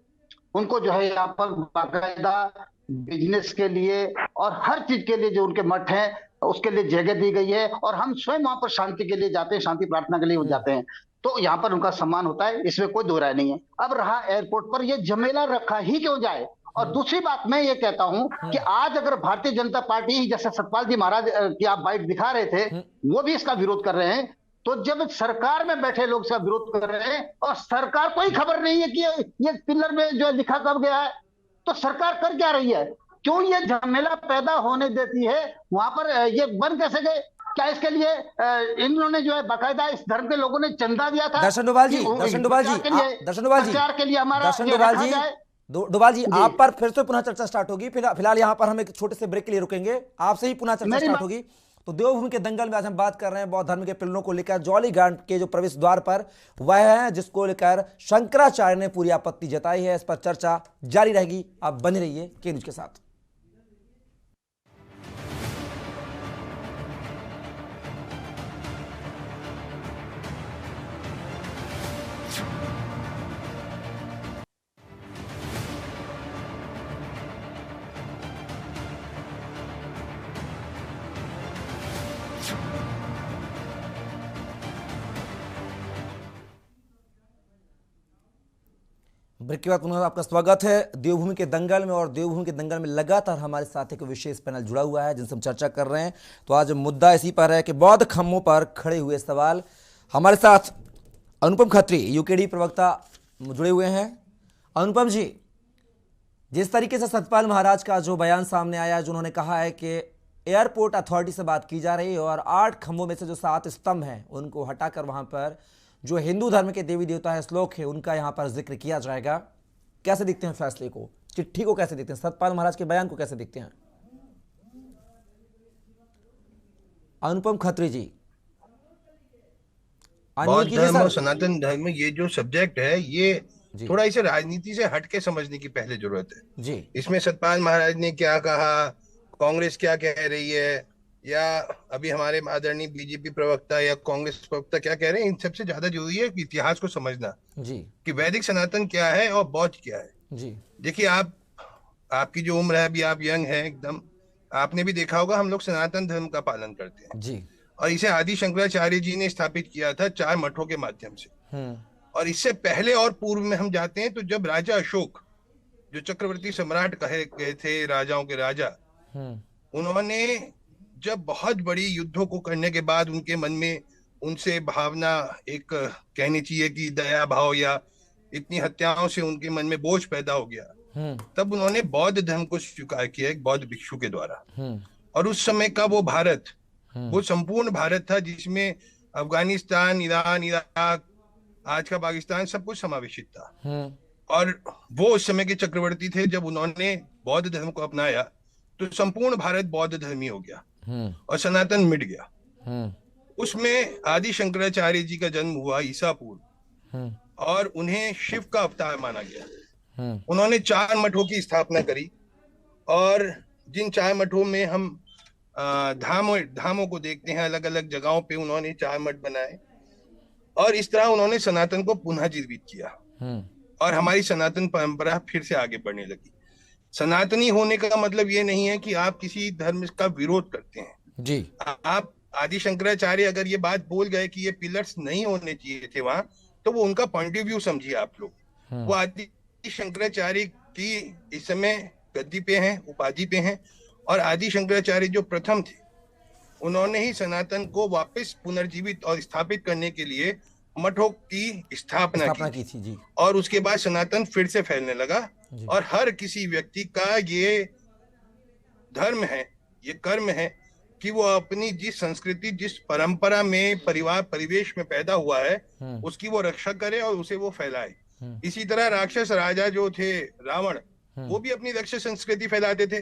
[SPEAKER 8] उनको जो है यहाँ पर बाकायदा बिजनेस के लिए और हर चीज के लिए जो उनके मठ हैं उसके लिए जगह दी गई है, और हम स्वयं वहां पर शांति के लिए जाते हैं, शांति प्रार्थना के लिए जाते हैं। तो यहाँ पर उनका सम्मान होता है, इसमें कोई दो राय नहीं है। अब रहा एयरपोर्ट पर ये झमेला रखा ही क्यों जाए। और दूसरी बात मैं ये कहता हूं कि आज अगर भारतीय जनता पार्टी, जैसे सतपाल जी महाराज की आप बाइट दिखा रहे थे, वो भी इसका विरोध कर रहे हैं, तो जब सरकार में बैठे लोग इसका विरोध कर रहे हैं और सरकार को ही खबर नहीं है कि ये पिलर में जो लिखा कब गया है, तो सरकार कर क्या रही है, क्यों ये झमेला पैदा होने देती है, वहां पर ये बन कैसे गए। क्या इसके लिए इन्होंने जो है बाकायदा इस धर्म के लोगों ने चंदा दिया था?
[SPEAKER 1] दर्शन डोभाल जी,
[SPEAKER 8] प्रचार के लिए हमारा
[SPEAKER 1] दर्शन डोभाल जी, डोभाल जी, आप पर फिर से पुनः चर्चा स्टार्ट होगी। फिलहाल यहाँ पर हम एक छोटे से ब्रेक के लिए रुकेंगे, आपसे ही पुनः चर्चा स्टार्ट होगी। तो देवभूमि के दंगल में आज हम बात कर रहे हैं बौद्ध धर्म के पिलरों को लेकर। जॉली ग्रांट के जो प्रवेश द्वार पर वह है जिसको लेकर शंकराचार्य ने पूरी आपत्ति जताई है। इस पर चर्चा जारी रहेगी, आप बने रहिए के न्यूज के साथ। ब्रेक के बाद पुनः आपका स्वागत है देवभूमि के दंगल में। और देवभूमि के दंगल में लगातार हमारे साथ एक विशेष पैनल जुड़ा हुआ है जिनसे हम चर्चा कर रहे हैं। तो आज मुद्दा इसी पर है कि बौद्ध खम्भों पर खड़े हुए सवाल। हमारे साथ अनुपम खत्री यूकेडी प्रवक्ता जुड़े हुए हैं। अनुपम जी, जिस तरीके से सतपाल महाराज का जो बयान सामने आया है, जो उन्होंने कहा है कि एयरपोर्ट अथॉरिटी से बात की जा रही है और 8 खम्भों में से जो 7 स्तंभ हैं उनको हटाकर वहां पर जो हिंदू धर्म के देवी देवता है, श्लोक है, उनका यहां पर जिक्र किया जाएगा। कैसे देखते हैं फैसले को, चिट्ठी को कैसे देखते हैं, सतपाल महाराज के बयान को कैसे देखते हैं? अनुपम खत्री जी।
[SPEAKER 9] बौद्ध धर्म और सनातन धर्म में ये जो सब्जेक्ट है, ये थोड़ा इसे राजनीति से हटके समझने की पहले जरूरत है
[SPEAKER 1] जी।
[SPEAKER 9] इसमें सतपाल महाराज ने क्या कहा, कांग्रेस क्या कह रही है, या अभी हमारे आदरणीय बीजेपी प्रवक्ता या कांग्रेस प्रवक्ता क्या कह रहे हैं, इन सबसे ज्यादा जरूरी है कि इतिहास को समझना
[SPEAKER 1] जी
[SPEAKER 9] कि वैदिक सनातन क्या है और बौद्ध क्या है
[SPEAKER 1] जी।
[SPEAKER 9] देखिए, आपकी जो उम्र है, अभी आप यंग हैं एकदम, आपने भी देखा होगा हम लोग सनातन धर्म का पालन करते हैं
[SPEAKER 1] जी।
[SPEAKER 9] और इसे आदि शंकराचार्य जी ने स्थापित किया था 4 मठों के माध्यम से। और इससे पहले और पूर्व में हम जाते हैं तो जब राजा अशोक, जो चक्रवर्ती सम्राट कहे गए थे, राजाओं के राजा, उन्होंने जब बहुत बड़ी युद्धों को करने के बाद उनके मन में उनसे भावना, एक कहनी चाहिए कि दया भाव, या इतनी हत्याओं से उनके मन में बोझ पैदा हो गया, तब उन्होंने बौद्ध धर्म को स्वीकार किया एक बौद्ध भिक्षु के द्वारा। और उस समय का वो भारत, वो संपूर्ण भारत था जिसमें अफगानिस्तान, ईरान, इराक, आज का पाकिस्तान, सब कुछ समावेशित था। और वो उस समय के चक्रवर्ती थे। जब उन्होंने बौद्ध धर्म को अपनाया तो संपूर्ण भारत बौद्ध धर्मी हो गया और सनातन मिट गया। उसमें आदि शंकराचार्य जी का जन्म हुआ ईसा पूर्व, और उन्हें शिव का अवतार माना गया। उन्होंने 4 मठों की स्थापना करी, और जिन 4 मठों में हम धामों को देखते हैं, अलग अलग जगहों पे उन्होंने 4 मठ बनाए, और इस तरह उन्होंने सनातन को पुनः जीवित किया और हमारी सनातन परंपरा फिर से आगे बढ़ने लगी। सनातनी होने का मतलब ये नहीं है कि आप किसी धर्म का विरोध करते हैं
[SPEAKER 1] जी।
[SPEAKER 9] आप आदि शंकराचार्य अगर ये बात बोल गए कि ये पिलर्स नहीं होने चाहिए थे वहां, तो वो उनका पॉइंट ऑफ व्यू समझिए आप लोग। वो आदि शंकराचार्य की इस समय गद्दी पे हैं, उपाधि पे हैं, और आदि शंकराचार्य जो प्रथम थे, उन्होंने ही सनातन को वापस पुनर्जीवित और स्थापित करने के लिए मठों की स्थापना की
[SPEAKER 1] थी जी।
[SPEAKER 9] और उसके बाद सनातन फिर से फैलने लगा। और हर किसी व्यक्ति का ये धर्म है, ये कर्म है कि वो अपनी जिस संस्कृति, जिस परंपरा में, परिवार परिवेश में पैदा हुआ है, उसकी वो रक्षा करे और उसे वो फैलाए। इसी तरह राक्षस राजा जो थे रावण, वो भी अपनी राक्षस संस्कृति फैलाते थे।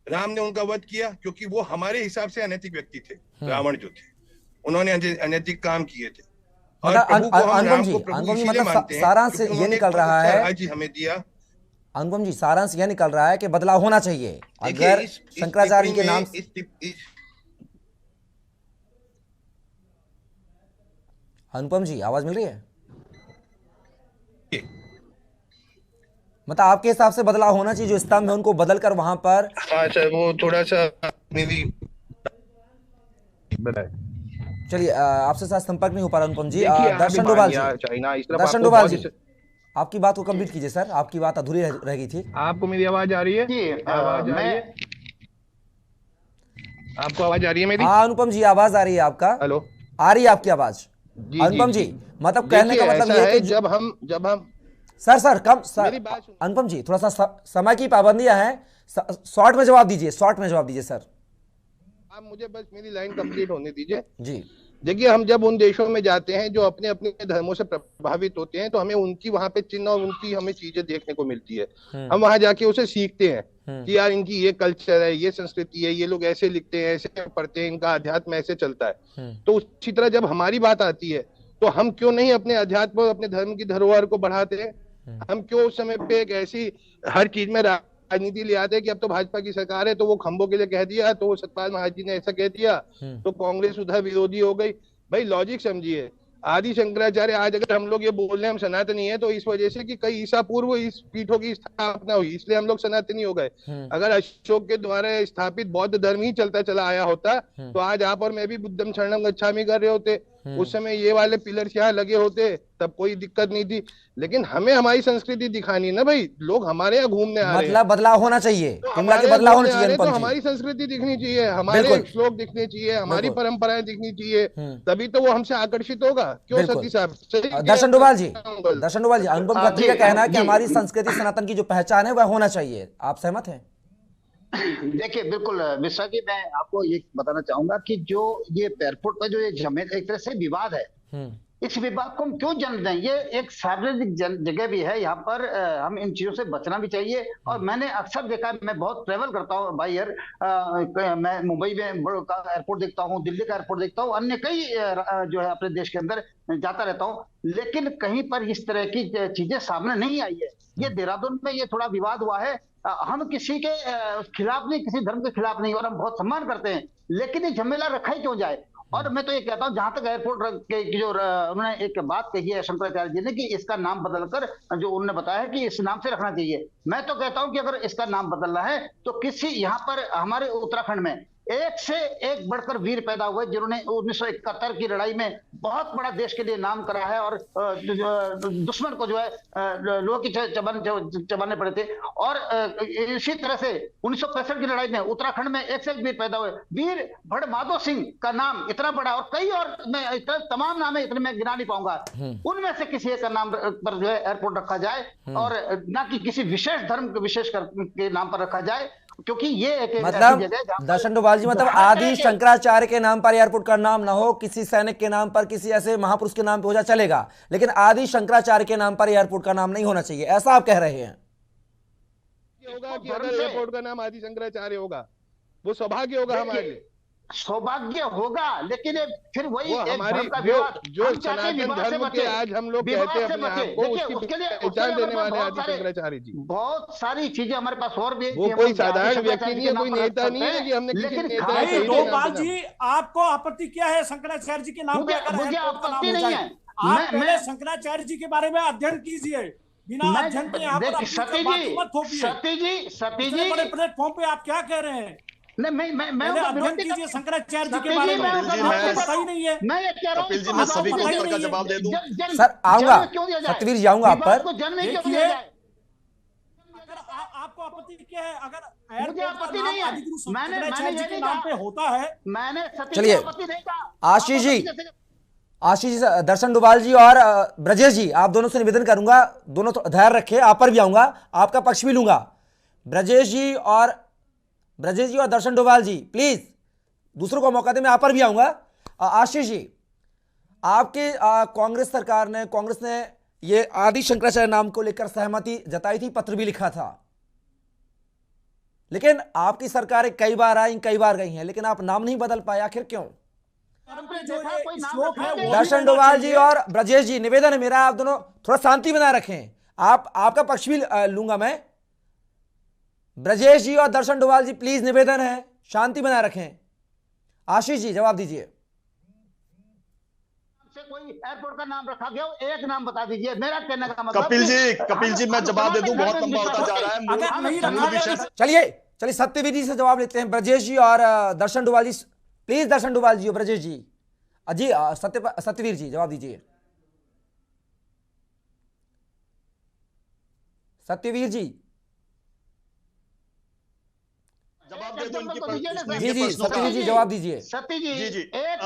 [SPEAKER 9] राम ने उनका वध किया क्योंकि वो हमारे हिसाब से अनैतिक व्यक्ति थे। रावण जो थे, उन्होंने अनैतिक काम किए थे। और प्रभु को हम राम को प्रभु इसीलिए मानते हैं
[SPEAKER 1] सारांश ये निकल रहा है,
[SPEAKER 9] राज्य हमें दिया।
[SPEAKER 1] अनुपम जी, सारांश यह निकल रहा है कि बदलाव होना चाहिए। अगर शंकराचार्य के नाम, अनुपम जी आवाज मिल रही है? मतलब आपके हिसाब से बदलाव होना चाहिए, जो स्तंभ है उनको बदल कर वहां पर।
[SPEAKER 9] हाँ सर, वो थोड़ा सा मेरी
[SPEAKER 1] चलिए आपसे साथ संपर्क नहीं हो पा रहा अनुपम जी।
[SPEAKER 9] देखिए,
[SPEAKER 1] दर्शन डोभाल जी,
[SPEAKER 9] चाइना इस तरफ
[SPEAKER 1] दर्शन
[SPEAKER 9] आपको
[SPEAKER 1] डोभाल
[SPEAKER 9] बहुत
[SPEAKER 1] जी,
[SPEAKER 9] ही
[SPEAKER 1] आपकी बात को कंप्लीट कीजिए सर, आपकी बात अधूरी रह गई थी।
[SPEAKER 9] आपको मेरी आवाज आ रही है?
[SPEAKER 8] जी
[SPEAKER 9] आवाज आ रही है? आपको आवाज आ रही है मेरी?
[SPEAKER 1] हाँ अनुपम जी, आवाज आ रही है आपका,
[SPEAKER 9] हेलो,
[SPEAKER 1] आ रही है आपकी आवाज
[SPEAKER 9] जी
[SPEAKER 1] अनुपम जी। मतलब कहने का
[SPEAKER 9] देखिए,
[SPEAKER 1] मतलब
[SPEAKER 9] ऐसा
[SPEAKER 1] ये
[SPEAKER 9] है
[SPEAKER 1] है कि
[SPEAKER 9] जब हम
[SPEAKER 1] सर कम सर,
[SPEAKER 9] मेरी बात सुनिए।
[SPEAKER 1] अनुपम जी थोड़ा सा समय की पाबंदियां हैं, शॉर्ट में जवाब दीजिए, शॉर्ट में जवाब दीजिए सर।
[SPEAKER 9] आप मुझे बस मेरी लाइन कंप्लीट होने दीजिए।
[SPEAKER 1] जी
[SPEAKER 9] देखिए, हम जब उन देशों में जाते हैं जो अपने अपने धर्मों से प्रभावित होते हैं, तो हमें उनकी वहां पे चिन्ह और उनकी हमें चीजें देखने को मिलती है। हम वहां जाके उसे सीखते हैं कि यार इनकी ये कल्चर है, ये संस्कृति है, ये लोग ऐसे लिखते हैं, ऐसे पढ़ते हैं, इनका अध्यात्म ऐसे चलता है। तो उसी तरह जब हमारी बात आती है तो हम क्यों नहीं अपने अध्यात्म और अपने धर्म की धरोहर को बढ़ाते हैं? हम क्यों उस समय पे एक ऐसी हर चीज में राजनीति ले आते हैं कि अब तो भाजपा की सरकार है तो वो खंभों के लिए कह दिया, तो सतपाल महाराज जी ने ऐसा कह दिया तो कांग्रेस उधर विरोधी हो गई। भाई लॉजिक समझिए, आदि शंकराचार्य आज अगर हम लोग ये बोल रहे हैं हम सनातनी है, तो इस वजह से कि कई ईसा पूर्व इस पीठों की स्थापना हुई, इसलिए हम लोग सनातनी हो गए। अगर अशोक के द्वारा स्थापित बौद्ध धर्म ही चलता चला आया होता तो आज आप और मैं भी बुद्धम शरणम गच्छामि कर रहे होते, उस समय ये वाले पिलर्स यहाँ लगे होते, तब कोई दिक्कत नहीं थी। लेकिन हमें हमारी संस्कृति दिखानी है ना भाई, लोग हमारे यहाँ घूमने आ रहे हैं,
[SPEAKER 1] मतलब बदलाव होना चाहिए,
[SPEAKER 9] तो
[SPEAKER 1] कुंडला के
[SPEAKER 9] हमारे
[SPEAKER 1] बदलाव होना
[SPEAKER 9] घूमने आ
[SPEAKER 1] चाहिए
[SPEAKER 9] रहे हैं, तो
[SPEAKER 1] अनुपम जी।
[SPEAKER 9] हमारी संस्कृति दिखनी चाहिए, हमारे
[SPEAKER 1] बिल्कुल।
[SPEAKER 9] श्लोक दिखने चाहिए, हमारी
[SPEAKER 1] बिल्कुल।
[SPEAKER 9] परंपराएं दिखनी चाहिए, तभी तो वो हमसे आकर्षित होगा। क्यों
[SPEAKER 1] बिल्कुल।
[SPEAKER 9] सती साहब?
[SPEAKER 1] दर्शन डोभाल जी, दर्शन डोभाल जी, अनुपम खत्री का कहना है कि
[SPEAKER 8] जी।
[SPEAKER 1] हमारी संस्कृति सनातन की जो पहचान है वह होना चाहिए, आप सहमत हैं?
[SPEAKER 8] देखिए बिल्कुल मिश्रा जी, मैं आपको ये बताना चाहूंगा कि जो ये एयरपोर्ट पर जो ये एक तरह से विवाद है, इस विवाद को हम क्यों जन्म दें? ये एक सार्वजनिक जगह भी है, यहाँ पर हम इन चीजों से बचना भी चाहिए। और मैंने अक्सर देखा है, मैं बहुत ट्रेवल करता हूँ बाई एयर, मैं मुंबई में का एयरपोर्ट देखता हूँ, दिल्ली का एयरपोर्ट देखता हूँ, अन्य कई जो है अपने देश के अंदर जाता रहता हूँ, लेकिन कहीं पर इस तरह की चीजें सामने नहीं आई है। ये देहरादून में ये थोड़ा विवाद हुआ है, हम किसी के खिलाफ नहीं, किसी धर्म के खिलाफ नहीं, और हम बहुत सम्मान करते हैं, लेकिन ये झमेला रखा ही क्यों जाए? और मैं तो ये कहता हूं, जहां तक एयरपोर्ट के जो उन्होंने एक बात कही है शंकराचार्य जी ने कि इसका नाम बदलकर, जो उन्होंने बताया है कि इस नाम से रखना चाहिए, मैं तो कहता हूं कि अगर इसका नाम बदलना है तो किसी यहाँ पर हमारे उत्तराखंड में एक से एक बढ़कर वीर पैदा हुए, जिन्होंने 1971 की लड़ाई में बहुत बड़ा देश के लिए नाम करा है, और दुश्मन को जो है लोह की चबाने पड़े थे। और इसी तरह से 1965 की लड़ाई में उत्तराखंड में एक से एक वीर पैदा हुए, वीर भड़माधो सिंह का नाम इतना बड़ा, और कई और मैं तमाम नाम है, इतने मैं गिना नहीं पाऊंगा, उनमें से किसी एक का नाम पर जो है एयरपोर्ट रखा जाए, और ना कि किसी विशेष धर्म के विशेष के नाम पर रखा जाए, क्योंकि ये एक
[SPEAKER 1] मतलब दर्शन डोभाल जी, मतलब आदि शंकराचार्य के नाम पर एयरपोर्ट का नाम ना हो, किसी सैनिक के नाम पर, किसी ऐसे महापुरुष के नाम पे हो जाए चलेगा, लेकिन आदि शंकराचार्य के नाम पर एयरपोर्ट का नाम नहीं होना चाहिए, ऐसा आप कह रहे हैं?
[SPEAKER 9] होगा कि अगर एयरपोर्ट का नाम आदि शंकराचार्य होगा, वो सौभाग्य होगा हमारे लिए,
[SPEAKER 8] सौभाग्य होगा, लेकिन फिर वही
[SPEAKER 9] वो
[SPEAKER 8] एक
[SPEAKER 9] हमारी
[SPEAKER 8] धर्म का विवाद,
[SPEAKER 9] जो सनातन धर्म के आज हम लोग कहते हैं अपने आप को, उसकी पहचान देने वाले आदि शंकराचार्य जी।
[SPEAKER 8] बहुत सारी चीजें हमारे पास और भी,
[SPEAKER 9] वो कोई साधारण व्यक्ति नहीं है, कोई नेता नहीं है कि हमने किसी नेता
[SPEAKER 10] भाई डोभाल जी, आपको आपत्ति क्या है शंकराचार्य जी के नाम पे?
[SPEAKER 8] मुझे आपत्ति नहीं है,
[SPEAKER 10] आप पहले शंकराचार्य जी के बारे में अध्ययन कीजिए, बिना अध्ययन के यहाँ पर
[SPEAKER 8] सती जी
[SPEAKER 10] बड़े प्लेटफॉर्म पे आप क्या कह रहे हैं?
[SPEAKER 8] नहीं, मैं
[SPEAKER 10] अध्ययन कीजिए शंकराचार्य जी के बारे में, आपको पता ही नहीं है।
[SPEAKER 8] मैं ये कह रहा हूं,
[SPEAKER 5] कपिल जी, मैं सभी के उत्तर का जवाब दे दूं।
[SPEAKER 1] सर आऊंगा, सतवीर जी आऊंगा आप पर।
[SPEAKER 10] देखिए, अगर आपको आपत्ति क्या है? अगर एयरपोर्ट का नाम आदिगुरु शंकराचार्य जी के नाम पे होता है,
[SPEAKER 8] मैंने
[SPEAKER 1] चलिए आशीष जी, दर्शन डोभाल जी और ब्रजेश जी, आप दोनों से निवेदन करूंगा, दोनों तो धैर्य रखे, आप पर भी आऊंगा, आपका पक्ष भी लूंगा। ब्रजेश जी और दर्शन डोभाल जी, प्लीज दूसरों को मौका दे, मैं आप पर भी आऊंगा। आशीष जी, आपके कांग्रेस सरकार ने, कांग्रेस ने ये आदि शंकराचार्य नाम को लेकर सहमति जताई थी, पत्र भी लिखा था, लेकिन आपकी सरकारें कई बार आई, कई बार गई हैं, लेकिन आप नाम नहीं बदल पाए, आखिर क्यों? दर्शन डोभाल जी और ब्रजेश जी, निवेदन है मेरा, आप दोनों थोड़ा शांति बनाए रखें, आपका पक्ष भी लूंगा मैं। ब्रजेश जी और दर्शन डोभाल जी, प्लीज निवेदन है, शांति बनाए रखें। आशीष जी जवाब दीजिए।
[SPEAKER 8] कोई एयरपोर्ट का नाम रखा गया हो, एक नाम बता दीजिए। मेरा कहने का मतलब
[SPEAKER 5] कपिल जी मैं जवाब दे दूं, बहुत लंबा होता जा रहा है।
[SPEAKER 1] चलिए सत्यवीर जी से जवाब लेते हैं, ब्रजेश जी और दर्शन डोभाल जी। प्लीज दर्शन डोभाल जी और ब्रजेश जी, जी सत्यवीर जी जवाब दीजिए। सत्यवीर जी
[SPEAKER 5] जवाब दे दो इनकी
[SPEAKER 1] जी सत्यवीर जी जवाब दीजिए।
[SPEAKER 8] सत्य जी
[SPEAKER 5] जी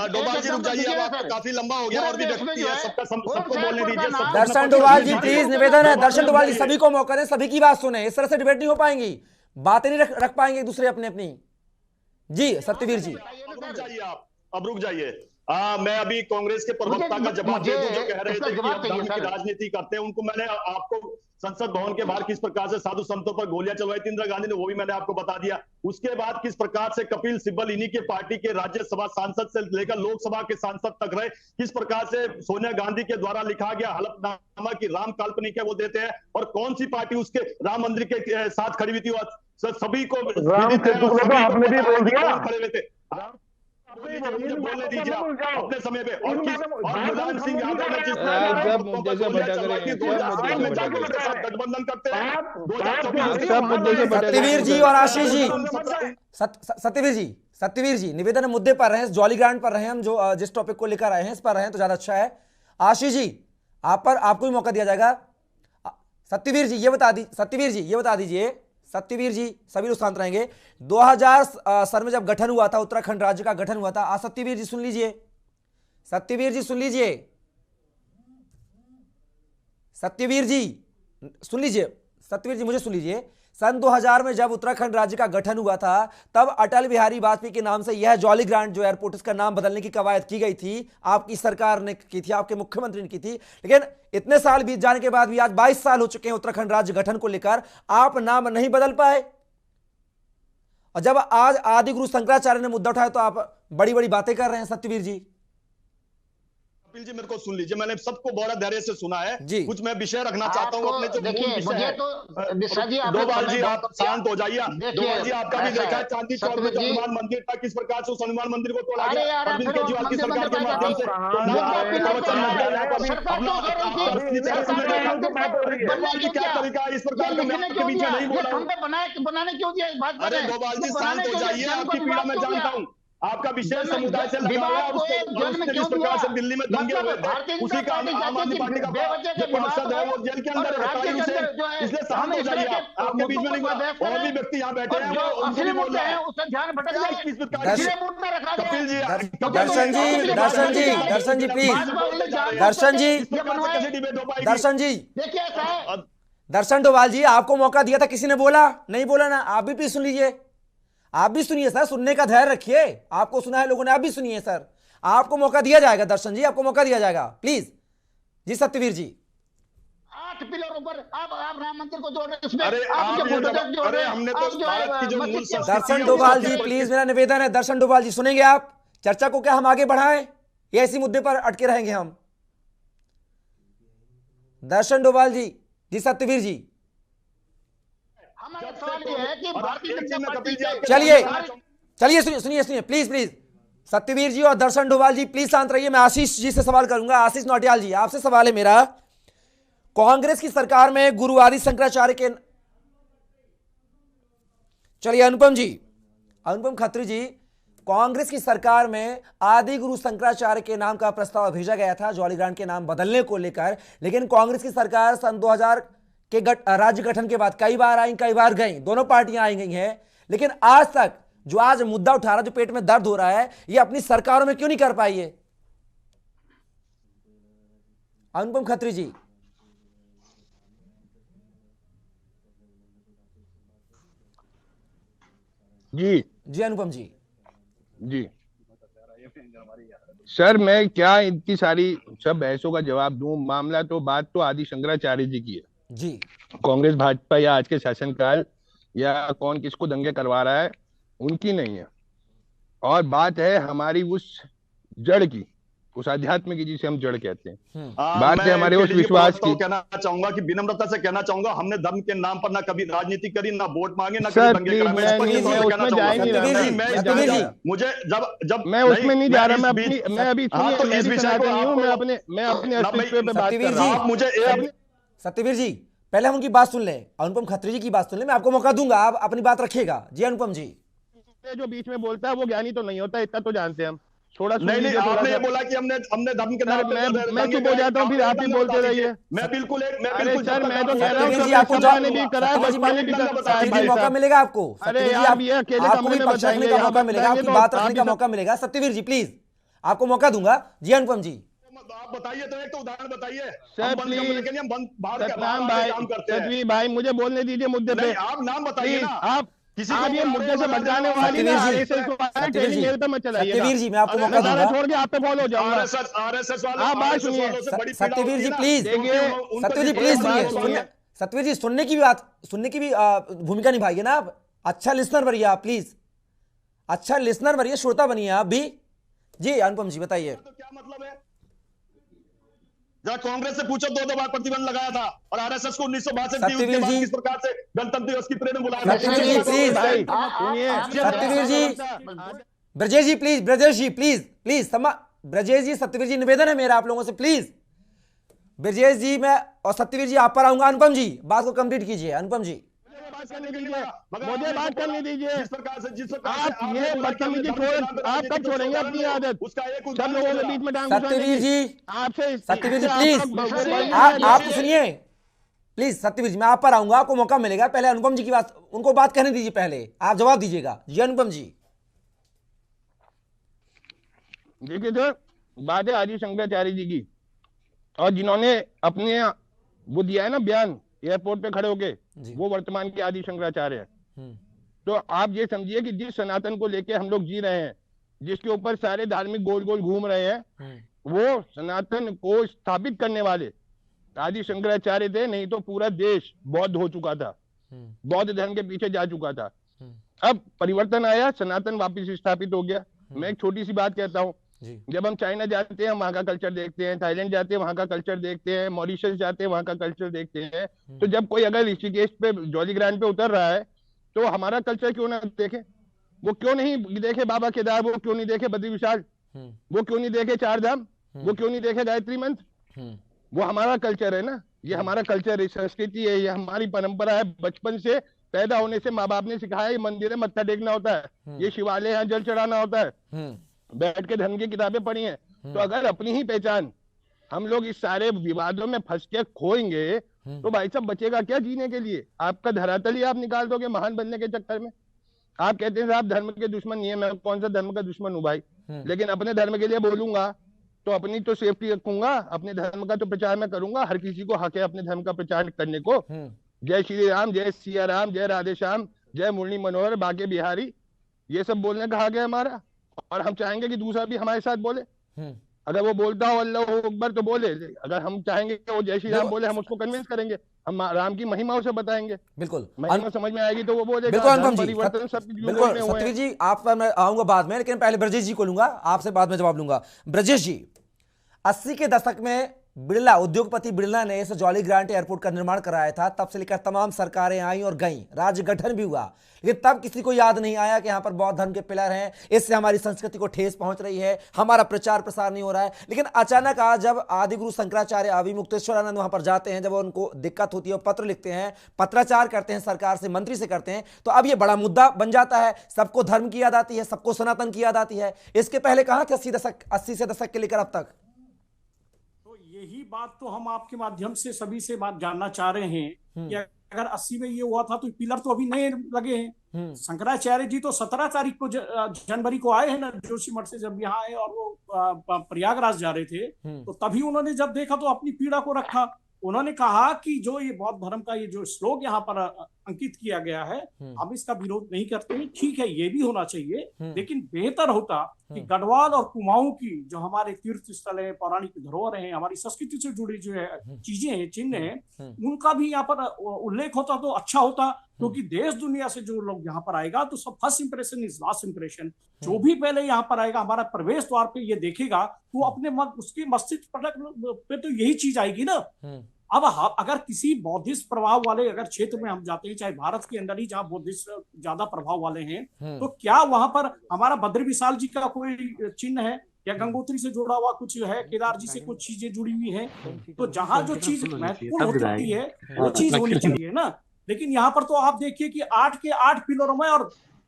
[SPEAKER 5] डोभाल जी रुक जाइए, अब आपका काफी लंबा हो गया, और भी व्यक्ति है, सबको बोलने दीजिए।
[SPEAKER 1] दर्शन डोभाल जी प्लीज निवेदन है, दर्शन डोभाल जी सभी को मौका दें, सभी की बात सुने, इस तरह से डिबेट नहीं हो पाएंगी, बातें नहीं रख पाएंगे एक दूसरे अपने अपनी। जी सत्यवीर जी
[SPEAKER 5] अब रुक जाइए। मैं अभी कांग्रेस के प्रवक्ता का जवाब दे दूं जो कह रहे थे कि आप धर्म की राजनीति करते हैं। उनको मैंने आपको संसद भवन के बाहर किस प्रकार से साधु संतों पर गोलियां चलवाई थी इंदिरा गांधी ने, वो भी मैंने आपको बता दिया। उसके बाद किस प्रकार से कपिल सिब्बल इन्हीं के पार्टी के राज्यसभा सांसद से लेकर लोकसभा के सांसद तक रहे, किस प्रकार से सोनिया गांधी के द्वारा लिखा गया हलफनामा की राम काल्पनिक है वो देते हैं, और कौन सी पार्टी उसके राम मंदिर के साथ खड़ी हुई थी, सभी को
[SPEAKER 6] आपने भी बोल दिया
[SPEAKER 5] खड़े हुए थे। मुझे बोलने दीजिए अपने समय पे। और मुलायम सिंह यादव ने जिस गठबंधन करते हैं
[SPEAKER 1] सत्यवीर जी और आशीष जी, सत्यवीर जी निवेदन मुद्दे पर रहे, जॉली ग्रांट पर रहे, हम जो जिस टॉपिक को लेकर आए हैं इस पर रहे तो ज्यादा अच्छा है। आशीष जी आपको भी मौका दिया जाएगा। सत्यवीर जी ये बता दीजिए, सत्यवीर जी सभी लोग शांत रहेंगे। 2000 सर में जब गठन हुआ था, उत्तराखंड राज्य का गठन हुआ था, सत्यवीर जी सुन लीजिए, सत्यवीर जी सुन लीजिए, मुझे सुन लीजिए। सन 2000 में जब उत्तराखंड राज्य का गठन हुआ था, तब अटल बिहारी वाजपेयी के नाम से यह जॉली ग्रांट जो एयरपोर्ट इसका नाम बदलने की कवायद की गई थी, आपकी सरकार ने की थी, आपके मुख्यमंत्री ने की थी। लेकिन इतने साल बीत जाने के बाद भी आज 22 साल हो चुके हैं उत्तराखंड राज्य गठन को लेकर, आप नाम नहीं बदल पाए। और जब आज आदि गुरु शंकराचार्य ने मुद्दा उठाया तो आप बड़ी बड़ी बातें कर रहे हैं। सत्यवीर जी
[SPEAKER 5] कपिल जी मेरे को सुन लीजिए, मैंने सबको बहुत धैर्य से सुना है। कुछ मैं विषय रखना चाहता हूँ अपने जो मूल विषय है। डोभाल जी आप शांत हो जाइए। डोभाल जी आपका भी देखा है चांदी चौक में जो हनुमान मंदिर था, किस प्रकार से उस हनुमान मंदिर को तोड़ा गया अरविंद केजरीवाल की सरकार के माध्यम से। क्या तरीका है इस प्रकार का, मैं आपके पीछे नहीं बोल रहा हूँ।
[SPEAKER 8] बनाने क्यों दिया?
[SPEAKER 5] अरे डोभाल जी शांत हो जाइए, आपकी पीड़ा मैं जानता हूँ। आपका विशेष समुदाय से लगा हुआ है, उसके जिस प्रकार से दिल्ली में दंगे हुए थे, उसी का आम आदमी पार्टी का जो पार्षद है वो जेल के अंदर है, इसलिए शांत हो जाइए आप। आपके बीच में नहीं बोला, और भी व्यक्ति यहाँ बैठे हैं वो उनसे भी बोल रहे हैं, उसका ध्यान भटक जाए। किस प्रकार कपिल जी,
[SPEAKER 1] दर्शन जी प्लीज, दर्शन डोभाल जी आपको मौका दिया था, किसी ने बोला नहीं बोला ना? आप भी प्लीज सुन लीजिए, आप भी सुनिए सर, सुनने का धैर्य रखिए। आपको सुना है लोगों ने, आप भी सुनिए सर, आपको मौका दिया जाएगा। दर्शन जी आपको मौका दिया जाएगा, प्लीज। जी सत्यवीर जी
[SPEAKER 8] 8 पिलरों पर आप राम मंदिर को जोड़ रहे हैं,
[SPEAKER 5] हमने तो भारत की जो मूल
[SPEAKER 1] दर्शन डोभाल जी प्लीज, मेरा निवेदन है। दर्शन डोभाल जी सुनेंगे आप? चर्चा को क्या हम आगे बढ़ाएं या इसी मुद्दे पर अटके रहेंगे हम? दर्शन डोभाल जी, जी सत्यवीर जी चलिए सुनिए प्लीज सत्यवीर जी और दर्शन डोभाल जी प्लीज शांत रहिए। मैं आशीष जी से सवाल करूंगा। आशीष नौटियाल जी आपसे सवाल है मेरा, कांग्रेस की सरकार में गुरु आदि शंकराचार्य के, चलिए अनुपम खत्री जी, कांग्रेस की सरकार में आदि गुरु शंकराचार्य के नाम का प्रस्ताव भेजा गया था जॉली ग्रांट के नाम बदलने को लेकर, लेकिन कांग्रेस की सरकार सन 2000 के राज्य गठन के बाद कई बार आई कई बार गई, दोनों पार्टियां आई गई हैं, लेकिन आज तक जो आज मुद्दा उठा रहा, जो पेट में दर्द हो रहा है, ये अपनी सरकारों में क्यों नहीं कर पाई है? अनुपम खत्री जी जी अनुपम जी
[SPEAKER 11] सर, मैं क्या इतनी सारी सब बहसों का जवाब दूं? मामला तो बात तो आदि शंकराचार्य जी की है
[SPEAKER 1] जी।
[SPEAKER 11] कांग्रेस भाजपा या आज के शासनकाल या कौन किसको दंगे करवा रहा है उनकी नहीं है, और बात है हमारी उस जड़ की उस आध्यात्म की जिसे हम जड़ कहते हैं। बात है हमारे उस विश्वास की।
[SPEAKER 5] कहना चाहूंगा कि विनम्रता से कहना चाहूंगा, हमने धर्म के नाम पर ना कभी राजनीति करी, ना वोट मांगे, ना कभी दंगे कराए। मुझे जब
[SPEAKER 11] मैं उसमें नहीं जा रहा, मैं अभी इस विषय को मैं अपने अस्तित्व पे बात कर रहा हूं।
[SPEAKER 5] मुझे
[SPEAKER 1] सत्यवीर जी पहले हम उनकी बात सुन लें, अनुपम खत्री जी की बात सुन लें, मैं आपको मौका दूंगा, आप अपनी बात रखिएगा। जी अनुपम जी।
[SPEAKER 11] जो बीच में बोलता है वो ज्ञानी तो नहीं होता, इतना तो जानते हैं हम। थोड़ा
[SPEAKER 5] नहीं, आपने ये बोला कि हमने धर्म के नाम पे
[SPEAKER 11] मैं चुप हो जाता हूँ, फिर आप ही बोलते रहिए।
[SPEAKER 5] मैं बिल्कुल
[SPEAKER 11] सर मैं तो कह रहा हूँ
[SPEAKER 1] मौका मिलेगा आपको।
[SPEAKER 11] अरे आप ये अकेले कमरे में
[SPEAKER 1] बताएंगे का मौका मिलेगा, आपकी बात रखने का मौका मिलेगा। सत्यवीर जी प्लीज, आपको मौका दूंगा। जी अनुपम जी
[SPEAKER 5] आप बताइए, तो एक तो उदाहरण बताइए
[SPEAKER 11] सर प्लीज। भाई मुझे बोलने दीजिए मुद्दे पे।
[SPEAKER 5] आप नाम बताइए ना,
[SPEAKER 11] आप ये मुद्दे से बचाने वाली
[SPEAKER 1] सत्यवीर जी मैं आपको मौका दूंगा,
[SPEAKER 11] छोड़ के आप पे फॉलो हो जाऊंगा।
[SPEAKER 5] आप
[SPEAKER 1] बात सुनिए सत्यवीर जी प्लीज, सत्यवीर जी प्लीज सुनिए। सत्यवीर जी सुनने की भी भूमिका निभाइए ना आप। अच्छा लिसनर बनिए आप प्लीज, अच्छा लिसनर बनिए, श्रोता बनिए आप भी। जी अनुपम जी बताइए।
[SPEAKER 5] तो क्या मतलब है? जरा कांग्रेस से पूछो, 2 बार प्रतिबंध लगाया था, और आरएसएस को 1962 की किस प्रकार से गणतंत्र दिवस की परेड में बुलाया था।
[SPEAKER 1] सत्यवीर जी, ब्रजेश जी प्लीज, ब्रजेश जी प्लीज ब्रजेश जी, सत्यवीर जी निवेदन है मेरा आप लोगों से, प्लीज ब्रजेश जी मैं और सत्यवीर जी आप पर आऊंगा। अनुपम जी बात को कंप्लीट कीजिए। अनुपम जी
[SPEAKER 11] मुझे बात करने दीजिए। आप ये बदतमीजी आप कब छोड़ेंगे अपनी आदत? सब लोगों के बीच में डांग।
[SPEAKER 1] सत्यवीर जी
[SPEAKER 11] आपसे,
[SPEAKER 1] सत्यवीर जी प्लीज आप तो सुनिए प्लीज। सत्यवीर जी मैं आप पर आऊंगा, आपको मौका मिलेगा। पहले अनुपम जी की बात, उनको बात कहने दीजिए, पहले आप जवाब दीजिएगा। जी अनुपम जी।
[SPEAKER 11] देखिए सर, बात है आदि शंकराचार्य जी की, और जिन्होंने अपने वो दिया है ना बयान एयरपोर्ट पे खड़े होके, वो वर्तमान के आदि शंकराचार्य हैं। तो आप ये समझिए कि जिस सनातन को लेके हम लोग जी रहे हैं, जिसके ऊपर सारे धार्मिक गोल गोल घूम रहे हैं, वो सनातन को स्थापित करने वाले आदि शंकराचार्य थे। नहीं तो पूरा देश बौद्ध हो चुका था, बौद्ध धर्म के पीछे जा चुका था। अब परिवर्तन आया, सनातन वापिस स्थापित हो गया। मैं एक छोटी सी बात कहता हूँ, जब हम चाइना जाते हैं वहां का कल्चर देखते हैं, थाईलैंड जाते हैं वहां का कल्चर देखते हैं, मॉरिशस जाते हैं वहां का कल्चर देखते हैं, तो जब कोई अगर ऋषिकेश पे जॉली ग्रांड पे उतर रहा है तो हमारा कल्चर क्यों ना देखे? वो क्यों नहीं देखे बाबा केदार? वो क्यों नहीं देखे बद्री विशाल? वो क्यों नहीं देखे 4 धाम? वो क्यों नहीं देखे गायत्री मंत्र? वो हमारा कल्चर है ना, ये हमारा कल्चर है, संस्कृति है, ये हमारी परंपरा है। बचपन से पैदा होने से माँ बाप ने सिखाया, ये मंदिर है, मत्था टेकना होता है, ये शिवालय है, जल चढ़ाना होता है, बैठ के धर्म की किताबें पढ़ी हैं। तो अगर अपनी ही पहचान हम लोग इस सारे विवादों में फंस के खोएंगे तो भाई साहब बचेगा क्या जीने के लिए? आपका धरातल ही आप निकाल दोगे महान बनने के चक्कर में। आप कहते हैं साहब धर्म के दुश्मन नहीं है, मैं कौन सा धर्म का दुश्मन हूँ भाई? लेकिन अपने धर्म के लिए बोलूंगा तो अपनी तो सेफ्टी रखूंगा, अपने धर्म का तो प्रचार मैं करूंगा। हर किसी को हक है अपने धर्म का प्रचार करने को। जय श्री राम, जय सिया राम, जय राधे श्याम, जय मुरली मनोहर, बाके बिहारी, ये सब बोलने का हक है हमारा, और हम चाहेंगे कि दूसरा भी हमारे साथ बोले। अगर वो बोलता हो अल्लाह अकबर तो बोले, अगर हम चाहेंगे कि वो जय श्री राम बोले, हम उसको कन्विंस करेंगे, हम राम की महिमा उसे बताएंगे।
[SPEAKER 1] बिल्कुल
[SPEAKER 11] महिमा समझ में आएगी तो वो बोलेगा।
[SPEAKER 1] बिल्कुल अनुपम जी, बिल्कुल सत्यवीर जी आप पर मैं आऊंगा बाद में, लेकिन पहले ब्रजेश जी को लूंगा, आपसे बाद में जवाब लूंगा। ब्रजेश जी, 80 के दशक में बिरला, उद्योगपति बिरला ने इस जॉली ग्रांट एयरपोर्ट का निर्माण कराया था। तब से लेकर तमाम सरकारें आई और गईं, राज्य गठन भी हुआ, लेकिन तब किसी को याद नहीं आया कि यहां पर बौद्ध धर्म के पिलर हैं, इससे हमारी संस्कृति को ठेस पहुंच रही है, हमारा प्रचार प्रसार नहीं हो रहा है। लेकिन अचानक आज जब आदिगुरु शंकराचार्य अविमुक्तेश्वरानंद वहां पर जाते हैं, जब उनको दिक्कत होती है, पत्र लिखते हैं, पत्राचार करते हैं, सरकार से, मंत्री से करते हैं, तो अब यह बड़ा मुद्दा बन जाता है। सबको धर्म की याद आती है, सबको सनातन की याद आती है। इसके पहले कहां थे 80 से दशक के लेकर अब तक?
[SPEAKER 10] यही बात तो हम आपके माध्यम से सभी से बात जानना चाह रहे हैं कि अगर 80 में ये हुआ था तो पिलर तो अभी नए लगे हैं। शंकराचार्य जी तो 17 तारीख को जनवरी को आए हैं ना जोशी मठ से, जब यहाँ आए और वो प्रयागराज जा रहे थे, तो तभी उन्होंने जब देखा तो अपनी पीड़ा को रखा। उन्होंने कहा कि जो ये बौद्ध धर्म का ये जो श्लोक यहाँ पर अंकित किया गया है, हम इसका विरोध नहीं करते हैं, ठीक है ये भी होना चाहिए, लेकिन बेहतर होता कि गढ़वाल और कुमाऊं की जो हमारे तीर्थ स्थल है, पौराणिक धरोहर हैं, हमारी संस्कृति से जुड़ी जो है चीजें हैं, चिन्ह हैं, उनका भी यहाँ पर उल्लेख होता तो अच्छा होता, क्योंकि देश दुनिया से जो लोग यहाँ पर आएगा तो सब first impression is last impression. जो भी पहले यहाँ पर आएगा हमारा प्रवेश द्वार पे ये देखेगा तो अपने उसके मस्तिष्क पे तो यही चीज आएगी ना। अब अगर किसी बौद्धिस्ट प्रभाव वाले अगर क्षेत्र में हम जाते हैं, चाहे भारत के अंदर ही जहाँ बौद्धिस्ट ज्यादा प्रभाव वाले हैं, तो क्या वहां पर हमारा बद्री विशाल जी का कोई चिन्ह है या गंगोत्री से जुड़ा हुआ कुछ है, केदार जी से कुछ चीजें जुड़ी हुई है? तो जहां जो चीज महत्वपूर्ण होती है वो चीज होनी चाहिए ना। लेकिन यहाँ पर तो आप देखिए कि 8 के 8 पिलरों में और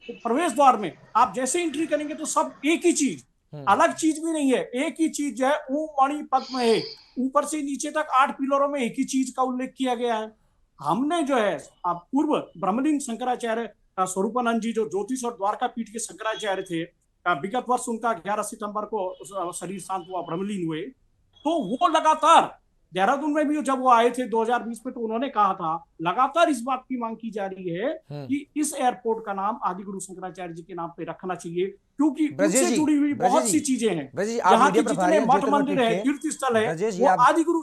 [SPEAKER 10] प्रवेश द्वार में आप जैसे एंट्री करेंगे तो सब एक ही चीज, अलग चीज भी नहीं है, एक ही चीज जो है ओम मणि पद्म है, ऊपर से नीचे तक 8 पिलरों में एक ही चीज का उल्लेख किया गया है। हमने जो है पूर्व ब्रह्मलीन शंकराचार्य स्वरूपानंद जी जो ज्योतिष और द्वारका पीठ के शंकराचार्य थे, विगत वर्ष उनका 11 सितंबर को शरीर शांत हुआ, ब्रह्मलीन हुए, तो वो लगातार देहरादून में भी जब वो आए थे 2020 में, तो उन्होंने कहा था लगातार इस बात की मांग की जा रही है कि इस एयरपोर्ट का नाम आदि गुरु शंकराचार्य जी के नाम पे रखना चाहिए, क्योंकि उससे जुड़ी हुई बहुत सी चीजें हैं। यहाँ के जितने मठ मंदिर है, तीर्थ स्थल है, वो आदि गुरु।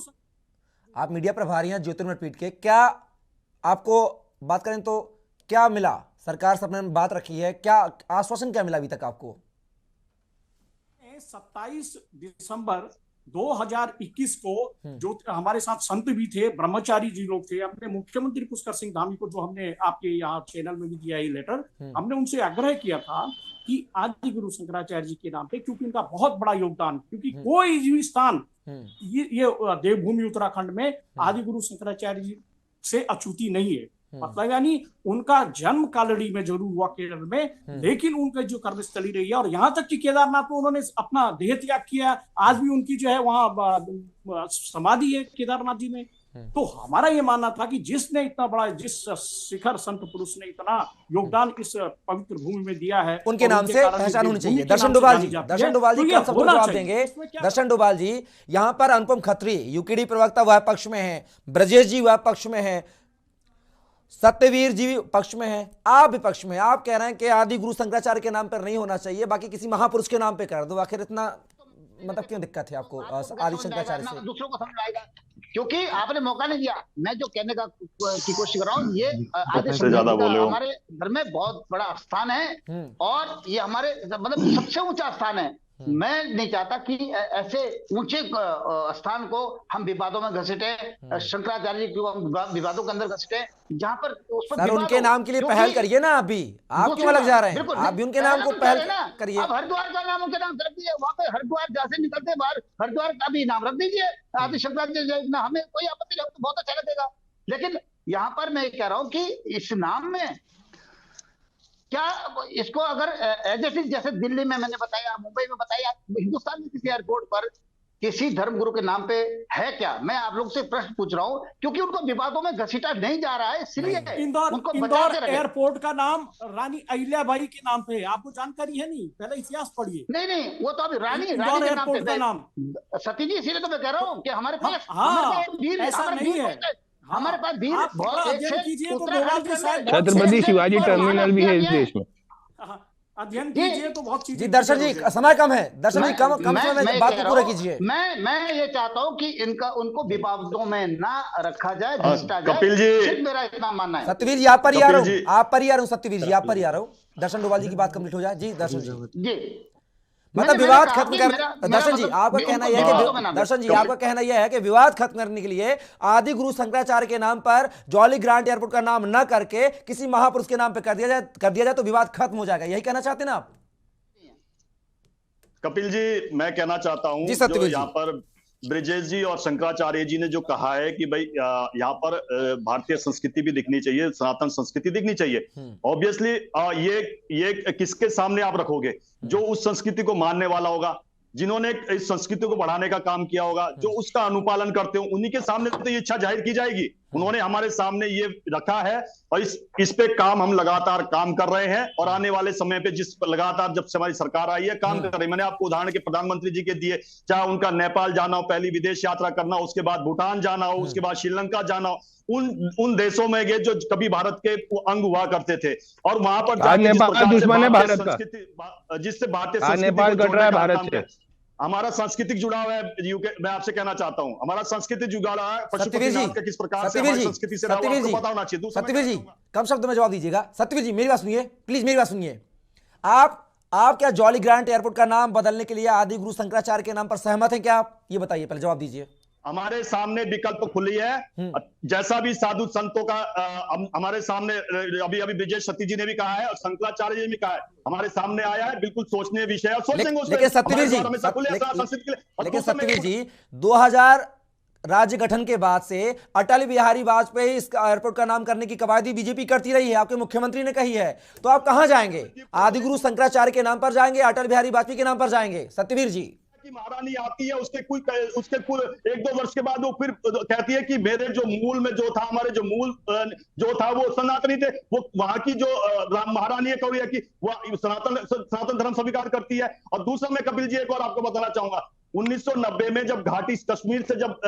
[SPEAKER 1] आप मीडिया प्रभारी हैं ज्योतिर्मठ पीठ के, क्या आपको बात करें तो क्या मिला? सरकार से अपने बात रखी है, क्या आश्वासन क्या मिला अभी तक आपको?
[SPEAKER 10] 27 दिसंबर 2021 को जो हमारे साथ संत भी थे, ब्रह्मचारी जी लोग थे, अपने मुख्यमंत्री पुष्कर सिंह धामी को, जो हमने आपके यहाँ चैनल में भी दिया है लेटर, हमने उनसे आग्रह किया था कि आदि गुरु शंकराचार्य जी के नाम पे, क्योंकि उनका बहुत बड़ा योगदान, क्योंकि कोई भी स्थान ये देवभूमि उत्तराखंड में आदि गुरु शंकराचार्य जी से अछूती नहीं है। मतलब यानी उनका जन्म कालड़ी में जरूर हुआ केरल में, लेकिन उनका जो कर्मस्थली रही है, और यहाँ तक कि केदारनाथ में उन्होंने अपना देह त्याग किया, आज भी उनकी जो है वहाँ समाधि है केदारनाथ जी में। तो हमारा ये मानना था कि जिसने इतना बड़ा, जिस शिखर संत पुरुष ने इतना योगदान इस पवित्र भूमि में दिया है,
[SPEAKER 1] उनके नाम से पहचान होनी चाहिए। दर्शन डोभाल जी, दर्शन डोभाल जी क्या सबको जवाब देंगे? दर्शन डोभाल जी, यहाँ पर अनुपम खत्री यूकेडी प्रवक्ता वह पक्ष में है, ब्रजेश जी वह पक्ष में है, सत्यवीर जी पक्ष में है, आप भी पक्ष में है। आप कह रहे हैं कि आदि गुरु शंकराचार्य के नाम पर नहीं होना चाहिए, बाकी किसी महापुरुष के नाम पे कर दो। आखिर इतना मतलब क्यों दिक्कत है आपको आदि शंकराचार्य से?
[SPEAKER 8] दूसरों को समझ आएगा, क्योंकि आपने मौका नहीं दिया। मैं जो कहने का की कोशिश कर रहा हूँ, ये आदि शंकराचार्य हमारे घर में बहुत बड़ा स्थान है, और ये हमारे मतलब सबसे ऊंचा स्थान है। मैं नहीं चाहता कि ऐसे ऊंचे स्थान को हम विवादों में घसीटे, शंकराचार्य जी को विवादों के अंदर घसीटे, जहां पर उस पर
[SPEAKER 1] सर उनके नाम के लिए पहल करिए ना। अभी आप क्यों अलग जा रहे हैं? आप भी उनके नाम को पहल करिए।
[SPEAKER 8] अब हरिद्वार का नाम उनके नाम रख दीजिए, वहां पे हरिद्वार जैसे निकलते बाहर हरिद्वार का भी नाम रख दीजिए आदि शंकराचार्य, हमें कोई आपत्ति नहीं, तो बहुत अच्छा लगेगा। लेकिन यहाँ पर मैं कह रहा हूँ कि इस नाम में क्या इसको अगर एज इट इज, जैसे दिल्ली में मैंने बताया, मुंबई में बताया, हिंदुस्तान में किसी एयरपोर्ट पर किसी धर्मगुरु के नाम पे है क्या? मैं आप लोग से प्रश्न पूछ रहा हूँ, क्योंकि उनको विवादों में घसीटा नहीं जा रहा है, इसलिए
[SPEAKER 10] इंदौर एयरपोर्ट का नाम रानी अहिल्याबाई के नाम पे है। आपको जानकारी है? नहीं, पहले इतिहास पढ़िए।
[SPEAKER 8] नहीं, वो तो अभी रानी एयरपोर्ट का नाम सती जी, इसीलिए तो मैं कह रहा हूँ कि हमारे पास
[SPEAKER 10] ऐसा नहीं है,
[SPEAKER 8] हमारे पास वीर बहुत
[SPEAKER 11] छत्रपति शिवाजी टर्मिनल भी है इस देश में।
[SPEAKER 10] अध्ययन कीजिए तो बहुत चीजें।
[SPEAKER 1] जी दर्शन जी, समय कम है, दर्शन जी कम समय में बात को पूरा कीजिए।
[SPEAKER 8] मैं ये चाहता हूँ कि उनको विवादों में ना रखा जाए,
[SPEAKER 5] कपिल जी,
[SPEAKER 8] मेरा इतना मानना है।
[SPEAKER 1] सत्यवीर जी आप पर ही आ रहा हूँ, आप पर ही आ रहा हूँ, सत्यवीर जी आप पर ही आ रहा हूँ। दर्शन डोभाल जी की बात कंप्लीट हो जाए। जी दर्शन जी, मतलब विवाद खत्म कर, दर्शन जी आपका कहना यह है कि दर्शन जी आपका कहना यह है कि विवाद खत्म करने के लिए आदि गुरु शंकराचार्य के नाम पर जॉली ग्रांट एयरपोर्ट का नाम न करके किसी महापुरुष के नाम पे कर दिया जाए तो विवाद खत्म हो जाएगा, यही कहना चाहते हैं ना आप?
[SPEAKER 5] कपिल जी, मैं कहना चाहता हूं जो यहाँ पर ब्रिजेश जी और शंकराचार्य जी ने जो कहा है कि भाई यहाँ पर भारतीय संस्कृति भी दिखनी चाहिए, सनातन संस्कृति दिखनी चाहिए। ऑब्वियसली ये किसके सामने आप रखोगे? जो उस संस्कृति को मानने वाला होगा, जिन्होंने इस संस्कृति को बढ़ाने का काम किया होगा, जो उसका अनुपालन करते हो, उन्हीं के सामने तो ये इच्छा जाहिर की जाएगी। उन्होंने हमारे सामने ये रखा है और इस पे काम हम लगातार काम कर रहे हैं और आने वाले समय पे जिस लगातार जब से हमारी सरकार आई है काम कर रही है। मैंने आपको उदाहरण के प्रधानमंत्री जी के दिए, चाहे उनका नेपाल जाना हो, पहली विदेश यात्रा करना हो, उसके बाद भूटान जाना हो, उसके बाद श्रीलंका जाना हो, उन देशों में गए जो कभी भारत के अंग हुआ करते थे और वहां पर
[SPEAKER 11] दुश्मन है भारत का,
[SPEAKER 5] जिससे भारतीय
[SPEAKER 11] नेपाल कट रहा है भारत से।
[SPEAKER 5] हमारा सांस्कृतिक जुड़ाव है यूके। मैं आपसे कहना चाहता हूं हमारा सांस्कृतिक जुड़ाव है पशुपतिनाथ का, किस प्रकार से हमारी संस्कृति से आपको पता होना चाहिए।
[SPEAKER 1] सत्यवीर जी कम शब्दों में जवाब दीजिएगा। सत्यवीर जी मेरी बात सुनिए प्लीज, मेरी बात सुनिए। आप क्या जॉली ग्रांट एयरपोर्ट का नाम बदलने के लिए आदि गुरु शंकराचार्य के नाम पर सहमत हैं क्या आप? ये बताइए, पहले जवाब दीजिए।
[SPEAKER 5] हमारे सामने विकल्प खुली है, जैसा भी साधु संतों का हमारे सामने अभी ब्रिजेश सती जी ने भी कहा है और शंकराचार्य जी ने भी कहा है, हमारे सामने आया है, बिल्कुल सोचने विषय है।
[SPEAKER 1] लेकिन सत्यवीर जी 2000 राज्य गठन के बाद से अटल बिहारी वाजपेयी इस एयरपोर्ट का नाम करने की कवायद बीजेपी करती रही है, आपके मुख्यमंत्री ने कही है, तो आप कहां जाएंगे? आदिगुरु शंकराचार्य के नाम पर जाएंगे, अटल बिहारी वाजपेयी के नाम पर जाएंगे? सत्यवीर जी
[SPEAKER 5] महारानी आती है, उसके कुछ 1-2 वर्ष के बाद वो फिर कहती है कि मेरे जो मूल में जो था, हमारे जो मूल जो था वो सनातनी थे। वो वहां की जो महारानी कही है कि वो सनातन धर्म स्वीकार करती है। और दूसरा मैं कपिल जी एक और आपको बताना चाहूंगा, 1990 में जब घाटी कश्मीर से जब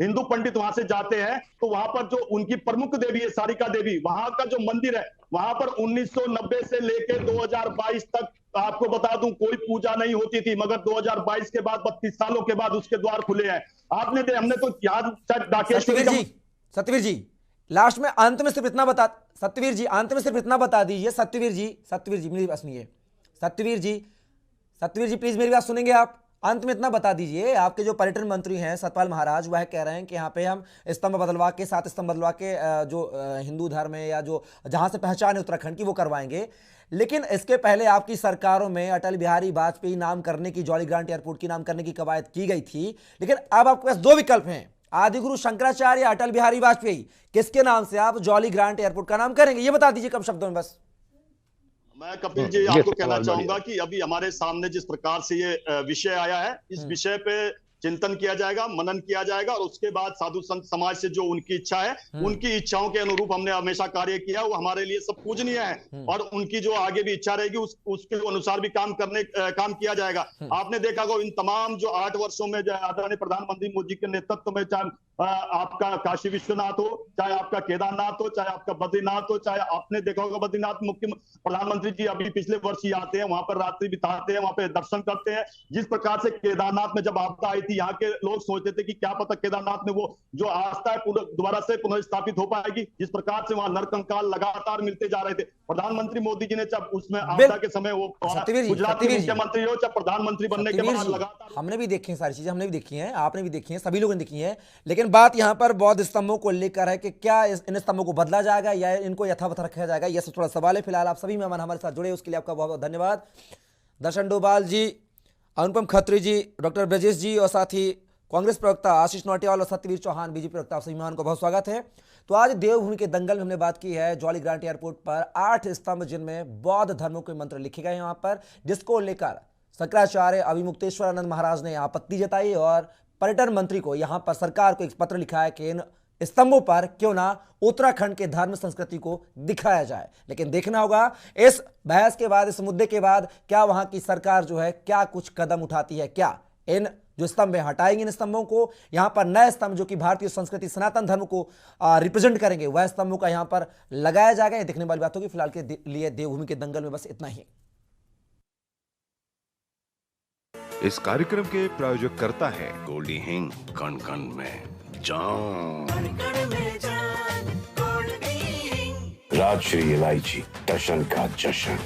[SPEAKER 5] हिंदू पंडित वहां से जाते हैं तो वहां पर जो उनकी प्रमुख देवी है सारिका देवी, वहां का जो मंदिर है वहां पर 1990 से लेकर 2022 तक आपको बता दूं कोई पूजा नहीं होती थी, मगर 2022 के बाद 32 सालों के बाद उसके द्वार खुले हैं। हमने तो याद
[SPEAKER 1] सत्यवीर जी लास्ट में अंत में सिर्फ इतना बता, सत्यवीर जी अंत में सिर्फ इतना बता दीजिए। सत्यवीर जी मेरी बात सुनिए। सत्यवीर जी प्लीज मेरी बात सुनेंगे आप? अंत में इतना बता दीजिए, आपके जो पर्यटन मंत्री हैं सतपाल महाराज, वह कह रहे हैं कि यहाँ पे हम स्तंभ बदलवा के 7 स्तंभ बदलवा के जो हिंदू धर्म है या जो जहां से पहचान है उत्तराखंड की वो करवाएंगे। लेकिन इसके पहले आपकी सरकारों में अटल बिहारी वाजपेयी नाम करने की, जॉली ग्रांट एयरपोर्ट की नाम करने की कवायद की गई थी। लेकिन अब आपके पास 2 विकल्प हैं, आदिगुरु शंकराचार्य, अटल बिहारी वाजपेयी, किसके नाम से आप जॉली ग्रांट एयरपोर्ट का नाम करेंगे? ये बता दीजिए कम शब्दों में बस।
[SPEAKER 5] मैं कपिल जी आपको कहना चाहूंगा कि अभी हमारे सामने जिस प्रकार से ये विषय आया है, इस विषय पे चिंतन किया जाएगा, मनन किया जाएगा और उसके बाद साधु संत समाज से जो उनकी इच्छा है, उनकी इच्छाओं के अनुरूप हमने हमेशा कार्य किया, वो हमारे लिए सब पूजनीय है और उनकी जो आगे भी इच्छा रहेगी उसके अनुसार भी काम किया जाएगा। आपने देखा होगा इन तमाम जो 8 वर्षों में आदरणीय प्रधानमंत्री मोदी के नेतृत्व में, चाहे आपका काशी विश्वनाथ हो, चाहे आपका केदारनाथ हो, चाहे आपका बद्रीनाथ हो, चाहे आपने देखा होगा बद्रीनाथ प्रधानमंत्री जी अभी पिछले वर्ष ही आते हैं, वहां पर रात्रि बिताते हैं, वहां पे दर्शन करते हैं। जिस प्रकार से केदारनाथ में जब आपदा आई थी, यहाँ के लोग सोचते थे कि क्या पता केदारनाथ में वो जो आस्था है दोबारा से पुनर्स्थापित हो पाएगी। जिस प्रकार से वहां नरकंकाल लगातार मिलते जा रहे थे, प्रधानमंत्री मोदी जी ने जब उसमें आपदा के समय वो गुजरात के मुख्यमंत्री हो चाहे प्रधानमंत्री बनने के बाद लगातार,
[SPEAKER 1] हमने भी देखी है सारी चीजें, हमने भी देखी है, आपने भी देखी है, सभी लोगों ने देखी है। लेकिन बात यहां पर बौद्ध स्तंभों को लेकर है कि क्या इन स्तंभों को बदला जाएगा या इनको यथावत रखा जाएगा, यह सब थोड़ा सवाल है। फिलहाल आप सभी मेहमान हमारे साथ जुड़े, उसके लिए आपका बहुत बहुत धन्यवाद। दर्शन डोभाल जी, अनुपम खत्री जी, डॉक्टर ब्रजेश जी और साथ ही कांग्रेस प्रवक्ता आशीष नौटियाल और सत्यवीर चौहान बीजेपी प्रवक्ता, आप सभी मेहमान को बहुत स्वागत है। तो आज देवभूमि के दंगल में हमने बात की है जॉली ग्रांट एयरपोर्ट पर 8 स्तंभ जिनमें बौद्ध धर्मों के मंत्र लिखे गए हैं वहां पर, जिसको लेकर शंकराचार्य अभिमुक्तेश्वरानंद महाराज ने आपत्ति जताई और पर्यटन मंत्री को यहां पर सरकार को एक पत्र लिखा है कि इन स्तंभों पर क्यों ना उत्तराखंड के धर्म संस्कृति को दिखाया जाए। लेकिन देखना होगा इस बहस के बाद, इस मुद्दे के बाद, क्या वहां की सरकार जो है क्या कुछ कदम उठाती है, क्या इन जो स्तंभ है हटाएंगे इन स्तंभों को, यहां पर नए स्तंभ जो कि भारतीय संस्कृति सनातन धर्म को रिप्रेजेंट करेंगे वह स्तंभों का यहां पर लगाया जाएगा। ये देखने वाली बात होगी। फिलहाल के लिए देवभूमि के दंगल में बस इतना ही।
[SPEAKER 12] इस कार्यक्रम के प्रायोजक करता है गोल्डी हिंग, कण कण में जान, राजश्री इलायची, दर्शन का जश्न।